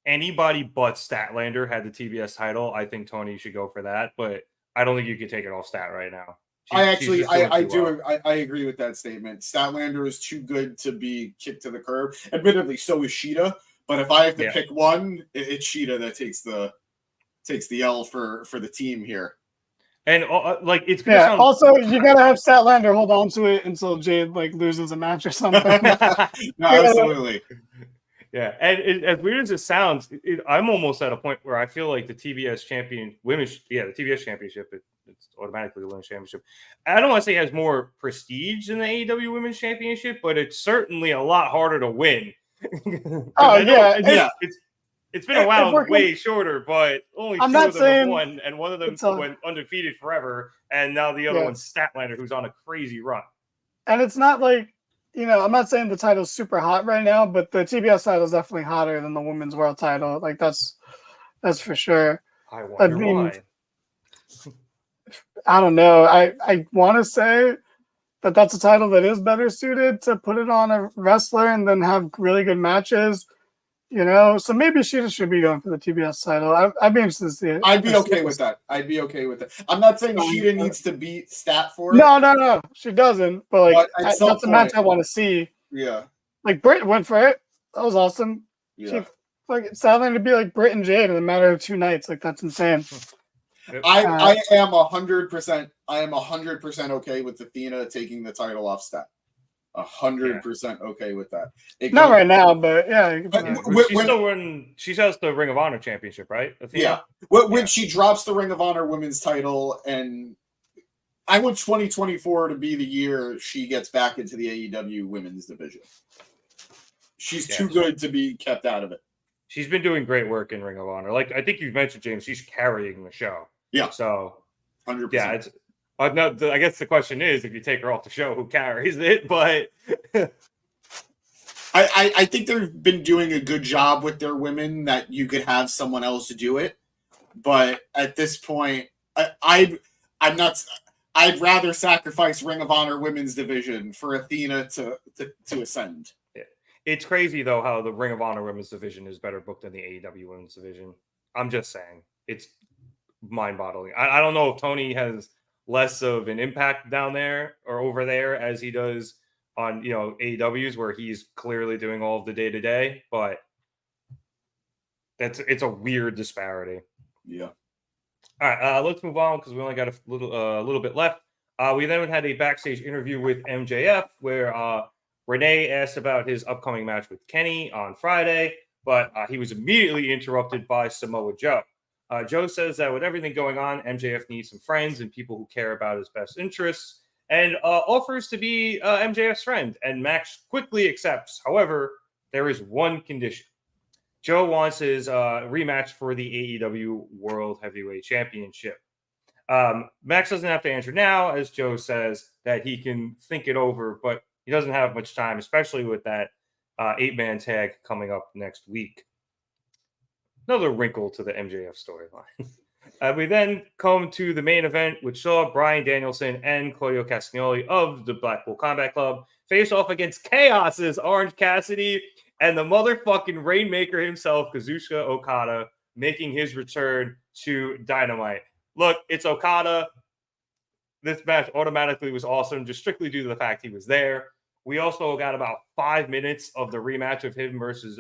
anybody but Statlander had the TBS title, I think Tony should go for that. But I don't think you can take it off Stat right now. I agree with that statement. Statlander is too good to be kicked to the curb. Admittedly, so is Sheeta. But if I have to pick one, it's Sheeta that takes the L for the team here. And like, it's also, you gotta have Statlander hold on to it until Jade like loses a match or something. No, absolutely. Yeah, and as weird as it sounds, I'm almost at a point where I feel like the TBS the TBS championship, it's automatically the women's championship. I don't want to say it has more prestige than the AEW women's championship, but it's certainly a lot harder to win. It's been around we're way shorter, but only I'm two not of them have saying won, and one of them it's a- went undefeated forever, and now the other Yeah. one's Statlander, who's on a crazy run. And it's not like, I'm not saying the title's super hot right now, but the TBS title is definitely hotter than the women's world title. Like that's for sure. I wonder why. I don't know. I want to say that that's a title that is better suited to put it on a wrestler and then have really good matches. So maybe she just should be going for the TBS title. I'd be interested to see it. I'd be okay with that. I'm not saying Sheeta needs to beat Stat for it. No, she doesn't. But like, But at that's some a match point- I want to see. Yeah. Like Britt went for it. That was awesome. Yeah. She fucking Statlander to be like Britt and Jade in a matter of 2 nights. Like that's insane. I am 100%. I am 100% okay with Athena taking the title off Stat. 100% okay with that. Not right now, but yeah. She has the Ring of Honor championship, right? Athena? Yeah. When she drops the Ring of Honor women's title, and I want 2024 to be the year she gets back into the AEW women's division. She's too good to be kept out of it. She's been doing great work in Ring of Honor. Like I think you've mentioned, James, she's carrying the show. Yeah. So 100%. yeah, I guess the question is, if you take her off the show, who carries it? But I think they've been doing a good job with their women that you could have someone else do it. But at this point, I'd rather sacrifice Ring of Honor women's division for Athena to ascend. Yeah. It's crazy though how the Ring of Honor women's division is better booked than the AEW women's division. I'm just saying, it's mind-boggling. I don't know if Tony has less of an impact down there or over there as he does on AEW's, where he's clearly doing all of the day-to-day, but it's a weird disparity. Yeah. All right, let's move on because we only got a little bit left. We then had a backstage interview with MJF where Renee asked about his upcoming match with Kenny on Friday, but he was immediately interrupted by Samoa Joe. Joe says that with everything going on, MJF needs some friends and people who care about his best interests, and offers to be MJF's friend, and Max quickly accepts. However, there is one condition. Joe wants his rematch for the AEW World Heavyweight Championship. Max doesn't have to answer now, as Joe says that he can think it over, but he doesn't have much time, especially with that 8-man tag coming up next week. Another wrinkle to the MJF storyline. We then come to the main event, which saw Bryan Danielson and Claudio Castagnoli of the Blackpool Combat Club face off against Chaos's Orange Cassidy and the motherfucking Rainmaker himself, Kazuchika Okada, making his return to Dynamite. Look, it's Okada. This match automatically was awesome, just strictly due to the fact he was there. We also got about 5 minutes of the rematch of him versus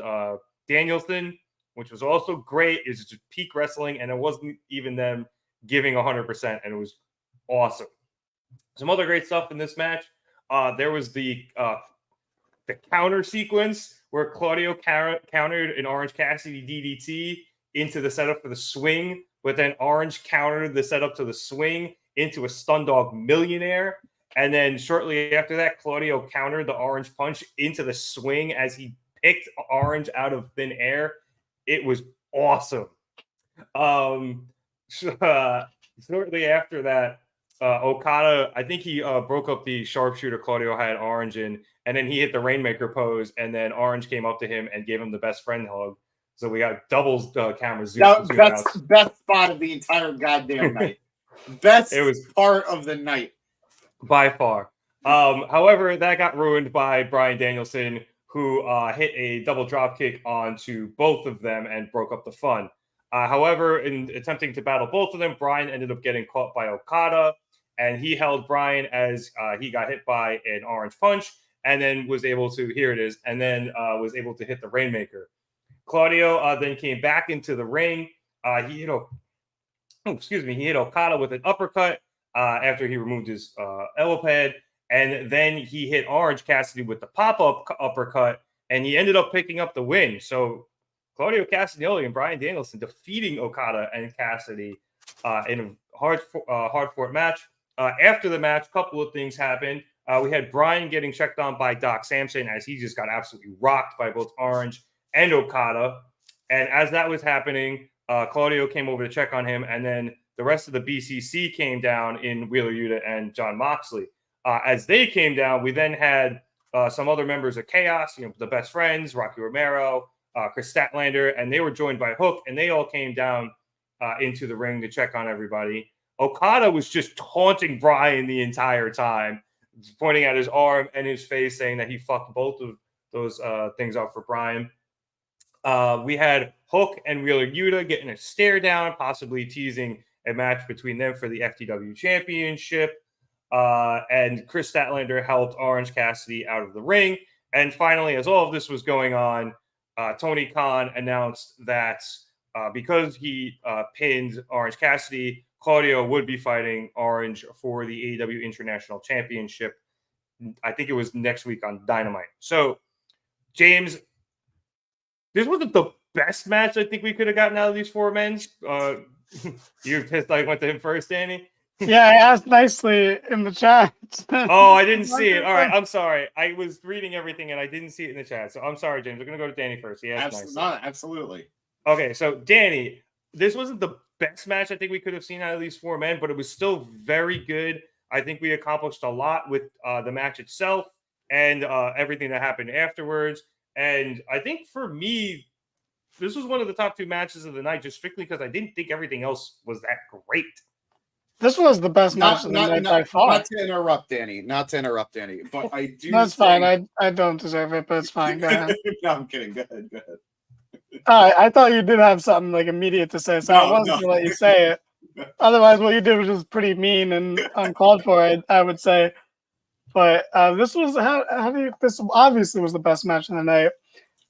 Danielson, which was also great. It's just peak wrestling, and it wasn't even them giving 100%, and it was awesome. Some other great stuff in this match. There was the counter sequence where Claudio countered an Orange Cassidy DDT into the setup for the swing, but then Orange countered the setup to the swing into a Stun Dog Millionaire. And then shortly after that, Claudio countered the Orange Punch into the swing as he picked Orange out of thin air. It was awesome. Shortly after that, Okada, I think he broke up the sharpshooter Claudio had Orange in, and then he hit the Rainmaker pose, and then Orange came up to him and gave him the best friend hug. So we got doubles camera zoom. Best spot of the entire goddamn night. It was part of the night. By far. However, that got ruined by Bryan Danielson, who hit a double drop kick onto both of them and broke up the fun. However, in attempting to battle both of them, Bryan ended up getting caught by Okada, and he held Bryan as he got hit by an Orange Punch, and then was able to, here it is, and then was able to hit the Rainmaker. Claudio then came back into the ring. He hit Okada with an uppercut after he removed his elbow pad. And then he hit Orange Cassidy with the pop-up uppercut, and he ended up picking up the win. So Claudio Castagnoli and Bryan Danielson defeating Okada and Cassidy in a hard-fought match. After the match, a couple of things happened. We had Bryan getting checked on by Doc Samson as he just got absolutely rocked by both Orange and Okada. And as that was happening, Claudio came over to check on him, and then the rest of the BCC came down in Wheeler Yuta and John Moxley. As they came down, we then had some other members of Chaos, the best friends, Rocky Romero, Chris Statlander, and they were joined by Hook, and they all came down into the ring to check on everybody. Okada was just taunting Brian the entire time, pointing at his arm and his face, saying that he fucked both of those things up for Brian. We had Hook and Wheeler Yuta getting a stare down, possibly teasing a match between them for the FTW Championship. And Chris Statlander helped Orange Cassidy out of the ring. And finally, as all of this was going on, Tony Khan announced that because he pinned Orange Cassidy, Claudio would be fighting Orange for the AEW International Championship. I think it was next week on Dynamite. So, James, this wasn't the best match I think we could have gotten out of these four men. You pissed I went to him first, Danny? Yeah, I asked nicely in the chat. Oh, I didn't see it. All right, I'm sorry. I was reading everything and I didn't see it in the chat. So I'm sorry, James. We're going to go to Danny first. Yeah, Absolutely. Okay, so Danny, this wasn't the best match I think we could have seen out of these four men, but it was still very good. I think we accomplished a lot with the match itself and everything that happened afterwards. And I think for me, this was one of the top two matches of the night, just strictly because I didn't think everything else was that great. This was the best match of the night by far. Not to interrupt, Danny. But I do. That's fine. I don't deserve it, but it's fine. Go ahead. No, I'm kidding. Go ahead. I thought you did have something like immediate to say, so I wasn't going to let you say it. Otherwise, what you did was just pretty mean and uncalled for, I would say. But this was this obviously was the best match of the night.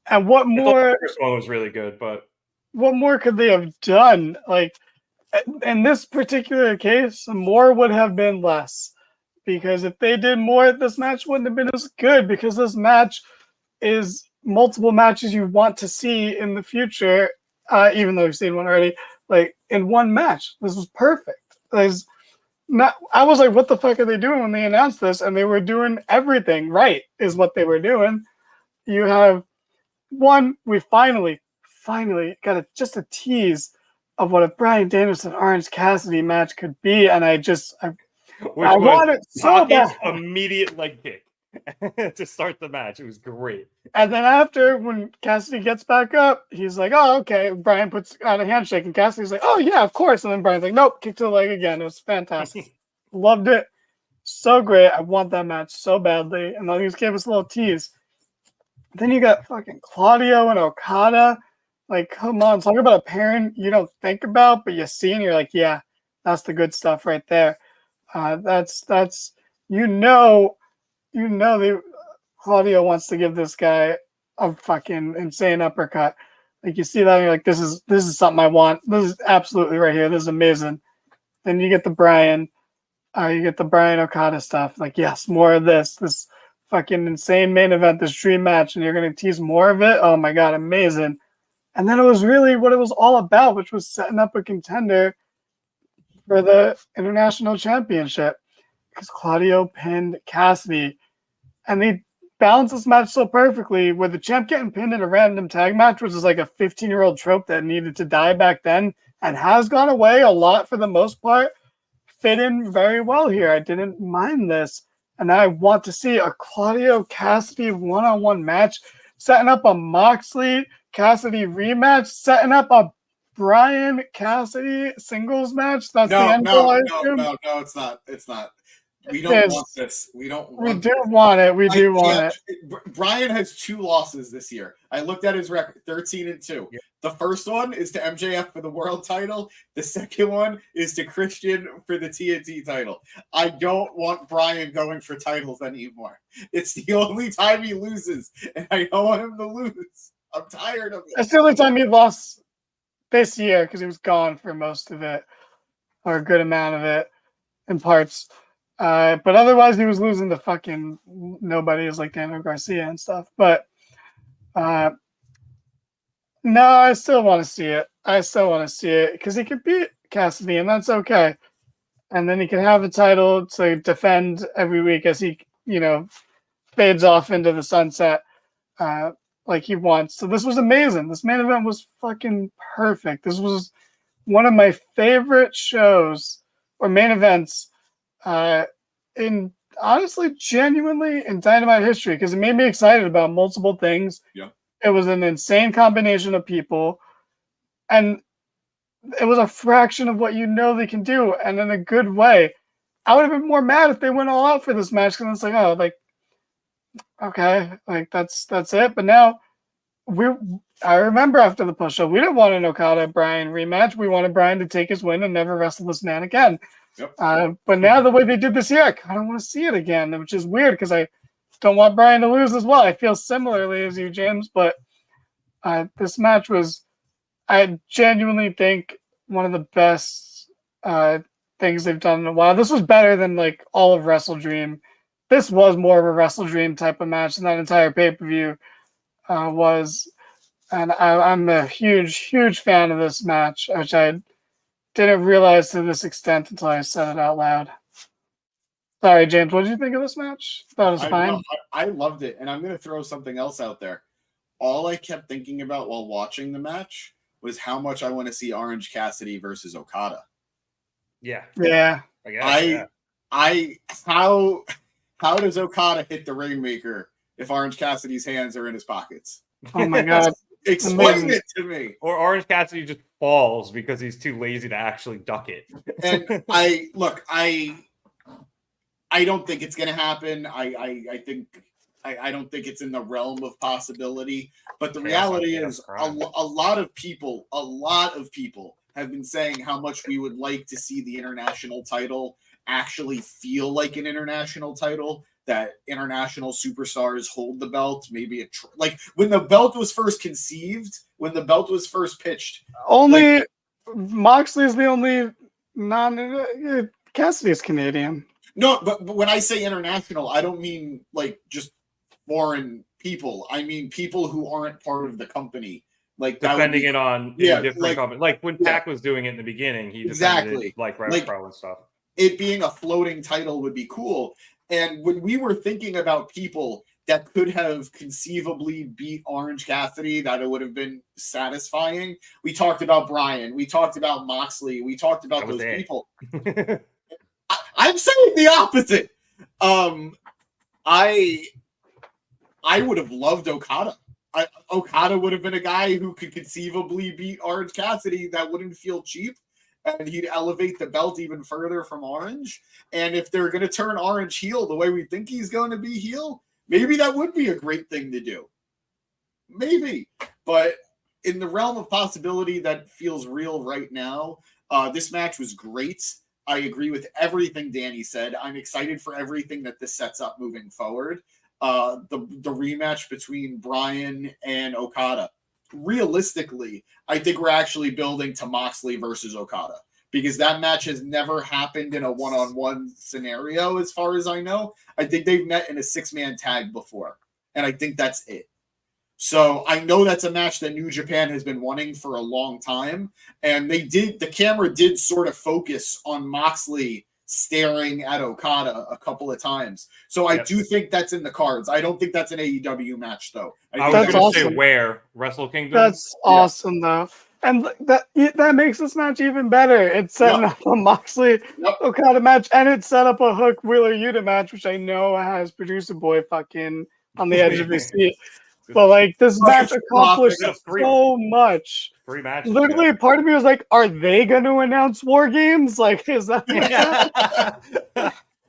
And what more? The first one was really good, but what more could they have done? Like in this particular case, more would have been less. Because if they did more, this match wouldn't have been as good. Because this match is multiple matches you want to see in the future, even though you've seen one already. Like in one match, this was perfect. I was like, what the fuck are they doing when they announced this? And they were doing everything right, is what they were doing. You have one, we finally got just a tease of what a Bryan Danielson Orange Cassidy match could be, and I want it so bad. Immediate leg kick to start the match. It was great. And then after, when Cassidy gets back up, he's like, "Oh, okay." Brian puts out a handshake, and Cassidy's like, "Oh yeah, of course." And then Brian's like, "Nope," kick to the leg again. It was fantastic. Loved it. So great. I want that match so badly. And then he just gave us a little tease. Then you got fucking Claudio and Okada. Like, come on, talk about a pairing you don't think about, but you see, and you're like, yeah, that's the good stuff right there. That's Claudio wants to give this guy a fucking insane uppercut. Like, you see that, and you're like, this is something I want. This is absolutely right here. This is amazing. Then you get the Brian Okada stuff. Like, yes, more of this fucking insane main event, this dream match, and you're going to tease more of it? Oh my God, amazing. And then it was really what it was all about, which was setting up a contender for the International Championship. Because Claudio pinned Cassidy. And they balanced this match so perfectly, with the champ getting pinned in a random tag match, which is like a 15-year-old trope that needed to die back then and has gone away a lot for the most part, fit in very well here. I didn't mind this. And I want to see a Claudio Cassidy one-on-one match, setting up a Moxley Cassidy rematch, setting up a Brian Cassidy singles match. That's the end goal. No, it's not. It's not. We don't want this. We do want it. Brian has 2 losses this year. I looked at his record, 13-2. Yeah. The first one is to MJF for the world title. The second one is to Christian for the TNT title. I don't want Brian going for titles anymore. It's the only time he loses, and I don't want him to lose. I'm tired of it. That's the only time he lost this year, because he was gone for most of it, or a good amount of it, in parts. But otherwise, he was losing to fucking nobodies like Daniel Garcia and stuff. But no, I still want to see it. Because he could beat Cassidy, and that's okay. And then he can have a title to defend every week as he, fades off into the sunset. like he wants. So this was amazing. This main event was fucking perfect. This was one of my favorite shows or main events in honestly, genuinely in Dynamite history because it made me excited about multiple things. Yeah. It was an insane combination of people, and it was a fraction of what you know they can do, and in a good way. I would have been more mad if they went all out for this match because it's like, oh, like, okay, like that's it. But now I remember after the push-up, we didn't want an Okada Bryan rematch. We wanted Bryan to take his win and never wrestle this man again. Yep. But now the way they did this here, I kind of want to see it again, which is weird because I don't want Bryan to lose as well. I feel similarly as you, James, but this match was, I genuinely think, one of the best things they've done in a while. This was better than like all of Wrestle Dream. This was more of a Wrestle Dream type of match than that entire pay-per-view was. And I'm a huge fan of this match, which I didn't realize to this extent until I said it out loud. Sorry, James, what did you think of this match? Thought it was fine. I loved it, and I'm going to throw something else out there. All I kept thinking about while watching the match was how much I want to see Orange Cassidy versus Okada. Yeah. Yeah. How does Okada hit the Rainmaker if Orange Cassidy's hands are in his pockets? Oh my God. Explain it to me. Or Orange Cassidy just falls because he's too lazy to actually duck it. And I don't think it's going to happen. I don't think it's in the realm of possibility. But the reality is a lot of people have been saying how much we would like to see the international title actually feel like an international title, that international superstars hold the belt. Maybe like when the belt was first conceived, when the belt was first pitched. Only Moxley is the only Cassidy's Canadian. No, but when I say international, I don't mean like just foreign people. I mean people who aren't part of the company. Like defending it on different companies. Like when Pac was doing it in the beginning, he defended it like Rev Pro and stuff. It being a floating title would be cool. And when we were thinking about people that could have conceivably beat Orange Cassidy, that it would have been satisfying, we talked about Bryan, we talked about Moxley, we talked about those people. I'm saying the opposite. I would have loved Okada. Okada would have been a guy who could conceivably beat Orange Cassidy that wouldn't feel cheap, and he'd elevate the belt even further from Orange. And if they're going to turn Orange heel the way we think he's going to be heel, maybe that would be a great thing to do. Maybe. But in the realm of possibility that feels real right now, this match was great. I agree with everything Danny said. I'm excited for everything that this sets up moving forward. The rematch between Bryan and Okada. Realistically, I think we're actually building to Moxley versus Okada because that match has never happened in a one-on-one scenario as far as I know. I think they've met in a six-man tag before, and I think that's it. So I know that's a match that New Japan has been wanting for a long time, and the camera did sort of focus on Moxley staring at Okada a couple of times. So I do think that's in the cards. I don't think that's an AEW match, though. I was going to say where? Wrestle Kingdom? That's awesome, though. And that makes this match even better. It's setting up a Moxley Okada match, and it set up a Hook Wheeler Yuta match, which I know has producer boy fucking on the edge of his seat. But like this match accomplished so much. 3 matches. Literally, part of me was like, "Are they going to announce War Games? Like, is that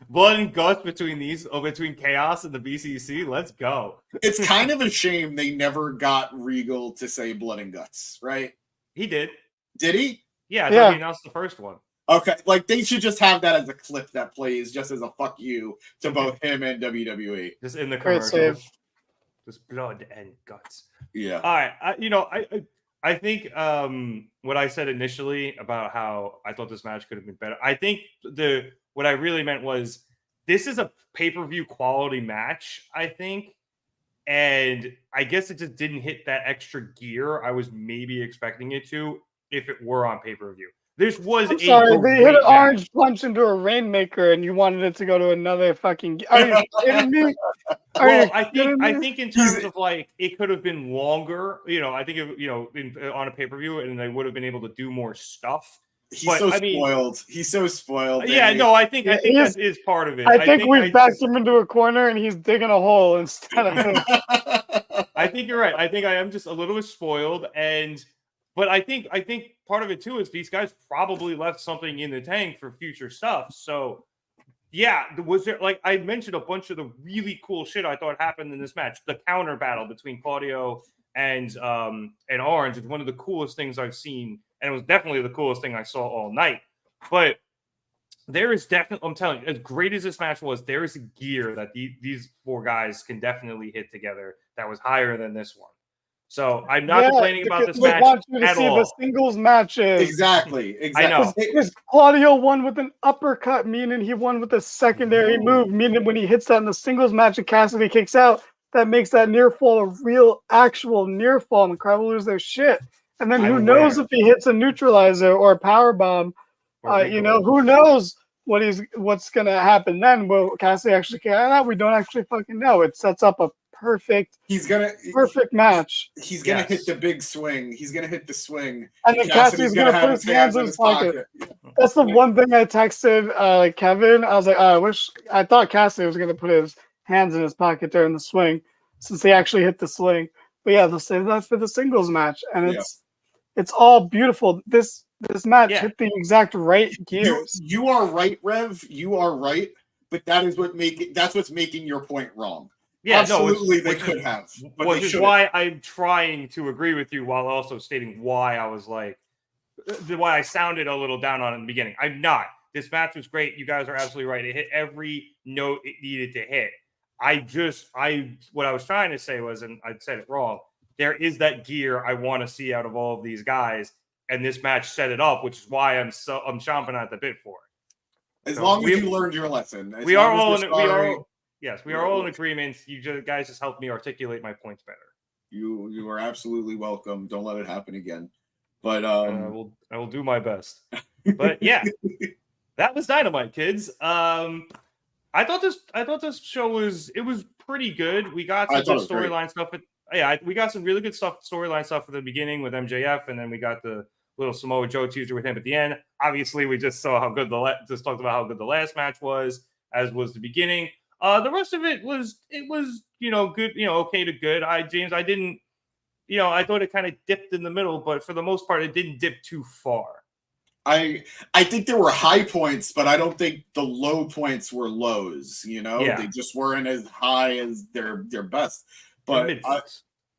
blood and guts between between Chaos and the BCC? Let's go." It's kind of a shame they never got Regal to say blood and guts, right? He did. Did he? Yeah, I thought he announced the first one. Okay, like they should just have that as a clip that plays just as a fuck you to both him and WWE. Just in the commercial. Just blood and guts. Yeah. All right. I think what I said initially about how I thought this match could have been better. I think what I really meant was this is a pay-per-view quality match, I think. And I guess it just didn't hit that extra gear I was maybe expecting it to if it were on pay-per-view. This was they hit an orange punch into a Rainmaker and you wanted it to go to another fucking... Are you kidding me? Well, I think in terms of like it could have been longer. I think on a pay-per-view, and they would have been able to do more stuff. He's spoiled. He's so spoiled. Yeah, no, I think that is part of it. I think we backed him into a corner and he's digging a hole instead of him. I think you're right. I think I am just a little bit spoiled, but I think part of it too is these guys probably left something in the tank for future stuff. So yeah, was there, like I mentioned, a bunch of the really cool shit I thought happened in this match. The counter battle between Claudio and Orange is one of the coolest things I've seen, and it was definitely the coolest thing I saw all night. But there is definitely, I'm telling you, as great as this match was, there is a gear that these four guys can definitely hit together that was higher than this one. So I'm not complaining about this match at all. The singles matches. Exactly. I know. Because Claudio won with an uppercut, meaning he won with a secondary move, meaning when he hits that in the singles match and Cassidy kicks out, that makes that near fall a real, actual near fall, and the crowd will lose their shit. And then who knows if he hits a neutralizer or a power bomb? Who knows what's gonna happen then? Will Cassidy actually care? We don't actually fucking know. It sets up a perfect match. He's gonna hit the big swing. He's gonna hit the swing. And then Cassidy's gonna put his hands in his pocket. That's the one thing I texted Kevin. I was like, I thought Cassidy was gonna put his hands in his pocket during the swing, since he actually hit the swing. But yeah, they'll save that for the singles match, and it's all beautiful. This match hit the exact right gears. You are right, Rev. You are right, but that's what's making your point wrong. Yeah, absolutely, they could have. Which is why I'm trying to agree with you while also stating why I was like, why I sounded a little down on it in the beginning. I'm not. This match was great. You guys are absolutely right. It hit every note it needed to hit. What I was trying to say was, and I said it wrong, there is that gear I want to see out of all of these guys, and this match set it up, which is why I'm chomping at the bit for it. As long as you learned your lesson. We are all in agreement. You guys just helped me articulate my points better. You are absolutely welcome. Don't let it happen again. But I will do my best. But yeah, that was Dynamite, kids. I thought this show was pretty good. We got some good storyline stuff. We got some really good storyline stuff at the beginning with MJF, and then we got the little Samoa Joe teaser with him at the end. Obviously, we just saw how good just talked about how good the last match was, as was the beginning. The rest of it was good, okay to good. I thought it kind of dipped in the middle, but for the most part, it didn't dip too far. I think there were high points, but I don't think the low points were lows. They just weren't as high as their best. But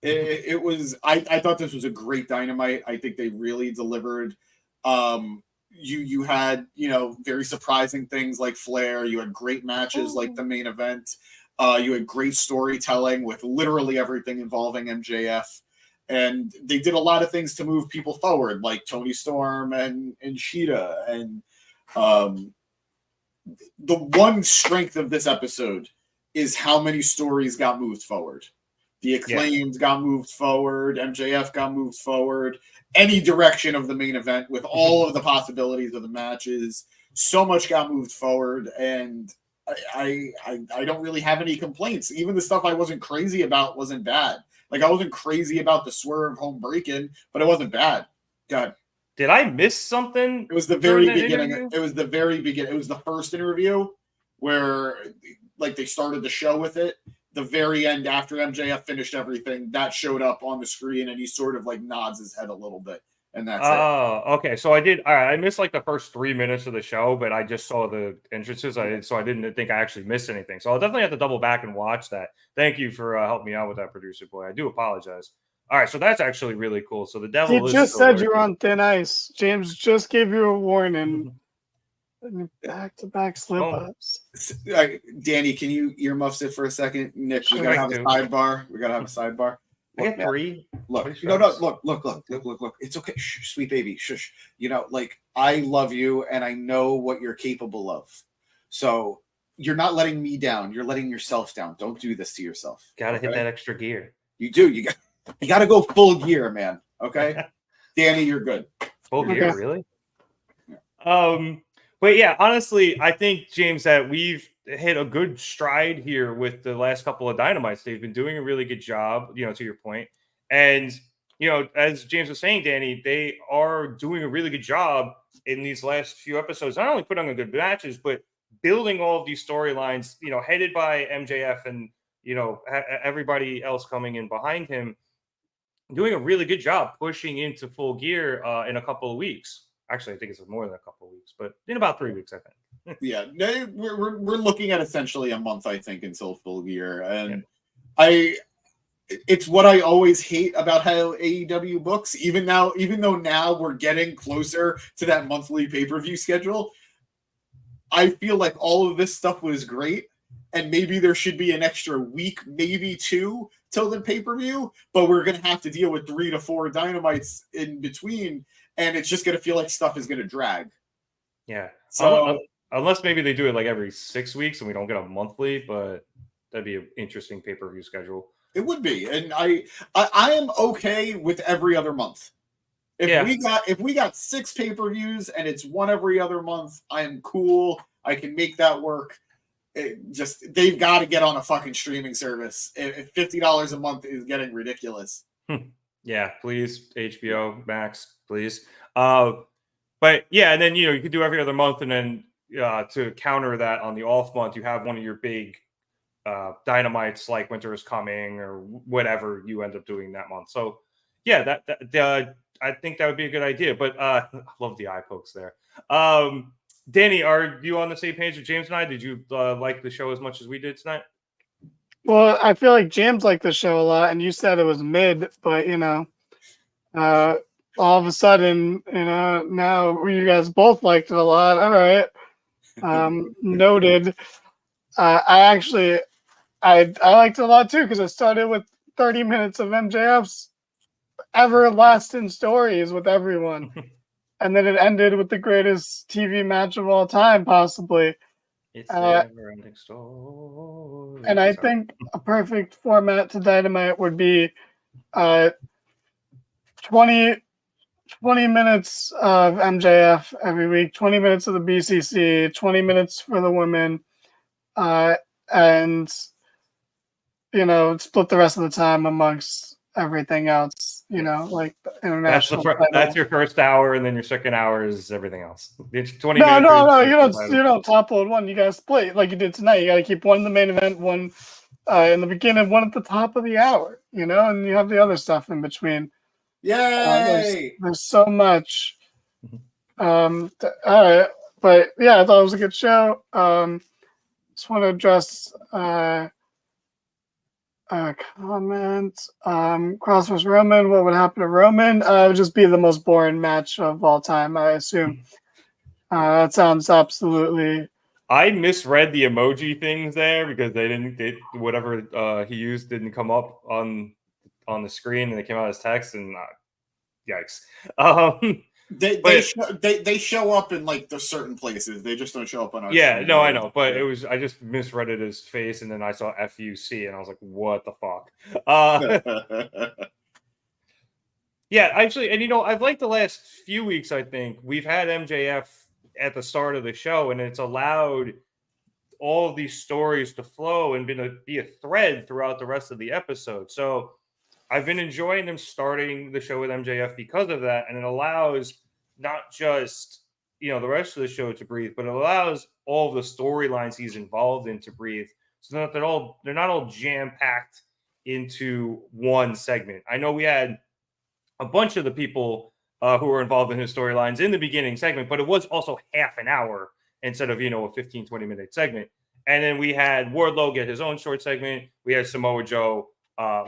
it was. I thought this was a great Dynamite. I think they really delivered. You had very surprising things like Flair. You had great matches like the main event. You had great storytelling with literally everything involving MJF. And they did a lot of things to move people forward, like Tony Storm and Sheeta. And the one strength of this episode is how many stories got moved forward. The Acclaimed got moved forward. MJF got moved forward. Any direction of the main event with all of the possibilities of the matches. So much got moved forward. And I don't really have any complaints. Even the stuff I wasn't crazy about wasn't bad. Like, I wasn't crazy about the swerve home break-in, but it wasn't bad. God. Did I miss something? It was the very beginning. It was the very beginning. It was the first interview where, like, they started the show with it. The very end, after MJF finished everything, that showed up on the screen, and he sort of, like, nods his head a little bit. And that's it. Oh, okay. So I did. All right, I missed like the first 3 minutes of the show, but I just saw the entrances. So I didn't think I actually missed anything. So I'll definitely have to double back and watch that. Thank you for helping me out with that, producer boy. I do apologize. All right, so that's actually really cool. So the devil. He just said you're on thin ice. James just gave you a warning. Back-to-back slip-ups. Danny, can you earmuffs it for a second? Nick, we gotta have a sidebar. We gotta have a sidebar. I got three. Look. Look. It's okay. Shh, sweet baby. Shush. I love you and I know what you're capable of. So you're not letting me down. You're letting yourself down. Don't do this to yourself. Gotta hit that extra gear. You do. You gotta go full gear, man. Okay? Danny, you're good. Full gear, really? Yeah. But yeah, honestly, I think, James, that hit a good stride here with the last couple of Dynamites. They've been doing a really good job, to your point. And, as James was saying, Danny, they are doing a really good job in these last few episodes, not only putting on good matches, but building all of these storylines, headed by MJF and, everybody else coming in behind him, doing a really good job pushing into Full Gear in a couple of weeks. Actually, I think it's more than a couple of weeks, but in about 3 weeks, I think. Yeah, we're looking at essentially a month, I think, until Full Gear, and it's what I always hate about how AEW books. Even though now we're getting closer to that monthly pay-per-view schedule, I feel like all of this stuff was great, and maybe there should be an extra week, maybe 2, till the pay-per-view, but we're gonna have to deal with 3 to 4 Dynamites in between, and it's just gonna feel like stuff is gonna drag. Yeah. So unless maybe they do it like every 6 weeks and we don't get a monthly, but that'd be an interesting pay-per-view schedule. it would be, and I am okay with every other month. If we got 6 pay-per-views and it's one every other month, I am cool. I can make that work. They've got to get on a fucking streaming service. If $50 a month is getting ridiculous. Yeah, please, HBO Max, please. But yeah, and then you could do every other month, and then to counter that on the off month, you have one of your big Dynamites like Winter is Coming or whatever you end up doing that month. So yeah, that I think that would be a good idea. But I love the eye pokes there. Danny, are you on the same page with James and I? Did you like the show as much as we did tonight? Well, I feel like James liked the show a lot, and you said it was mid, but all of a sudden, now you guys both liked it a lot. All right, noted. I liked it a lot too, because it started with 30 minutes of MJF's everlasting stories with everyone. And then it ended with the greatest TV match of all time, possibly. It's the never-ending story. And I think a perfect format to Dynamite would be 20 minutes of MJF every week, 20 minutes of the BCC, 20 minutes for the women, and split the rest of the time amongst everything else. Like the international. That's your first hour, and then your second hour is everything else. It's 20 minutes. No. You You don't top load one. You gotta split like you did tonight. You gotta keep one in the main event, one in the beginning, one at the top of the hour. And you have the other stuff in between. Yay! There's so much. All right, but yeah, I thought it was a good show. Just want to address comment. Cross vs. Roman. What would happen to Roman? It would just be the most boring match of all time, I assume. That sounds absolutely. I misread the emoji things there because whatever he used didn't come up on the screen, and they came out as text, and yikes. They show up in like the certain places. They just don't show up on our screen. No, I know, but I just misread it as face, and then I saw FUC, and I was like, what the fuck? Yeah, actually, and I've liked the last few weeks. I think we've had MJF at the start of the show, and it's allowed all of these stories to flow and be a thread throughout the rest of the episode. So I've been enjoying them starting the show with MJF because of that, and it allows not just the rest of the show to breathe, but it allows all of the storylines he's involved in to breathe, so that they're not all jam packed into one segment. I know we had a bunch of the people who were involved in his storylines in the beginning segment, but it was also half an hour instead of a 15-20 minute segment. And then we had Wardlow get his own short segment. We had Samoa Joe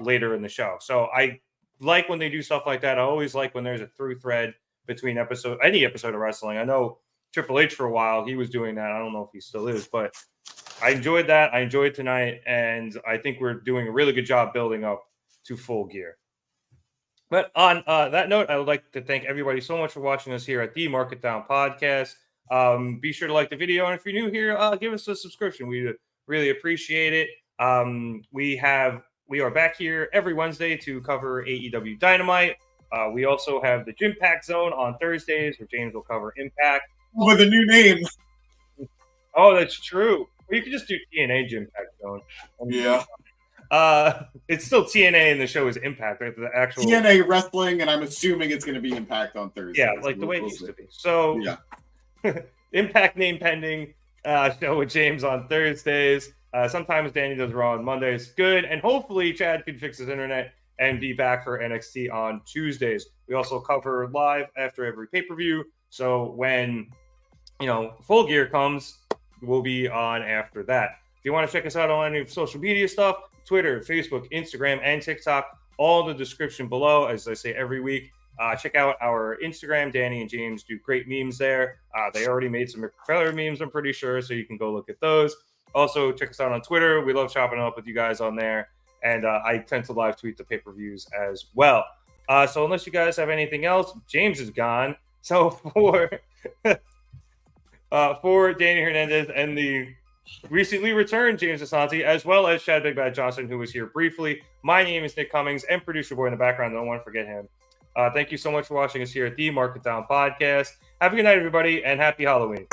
later in the show. So I like when they do stuff like that. I always like when there's a through thread between any episode of wrestling. I know Triple H for a while, he was doing that. I don't know if he still is, but I enjoyed that. I enjoyed tonight, and I think we're doing a really good job building up to Full Gear. But on that note, I would like to thank everybody so much for watching us here at the Market Down Podcast. Be sure to like the video, and if you're new here, give us a subscription. We really appreciate it. We are back here every Wednesday to cover AEW Dynamite. We also have the Gym Pack Zone on Thursdays, where James will cover Impact with a new name. Oh, that's true. Or you could just do TNA Gym Pack Zone. Yeah. It's still TNA and the show is Impact, right? The actual TNA Wrestling, and I'm assuming it's going to be Impact on Thursday. Yeah, like the way it used to be. So Yeah. Impact name pending. Show with James on Thursdays. Sometimes Danny does Raw on Mondays. Good. And hopefully Chad can fix his internet and be back for NXT on Tuesdays. We also cover live after every pay-per-view. So when, Full Gear comes, we'll be on after that. If you want to check us out on any social media stuff, Twitter, Facebook, Instagram, and TikTok, all in the description below. As I say every week, check out our Instagram. Danny and James do great memes there. They already made some McFeller memes, I'm pretty sure, so you can go look at those. Also, check us out on Twitter. We love chopping up with you guys on there. And I tend to live tweet the pay-per-views as well. So unless you guys have anything else, James is gone. So for Danny Hernandez and the recently returned James Asante, as well as Chad Big Bad Johnson, who was here briefly, my name is Nick Cummings, and producer boy in the background. Don't want to forget him. Thank you so much for watching us here at the Market Down Podcast. Have a good night, everybody, and happy Halloween.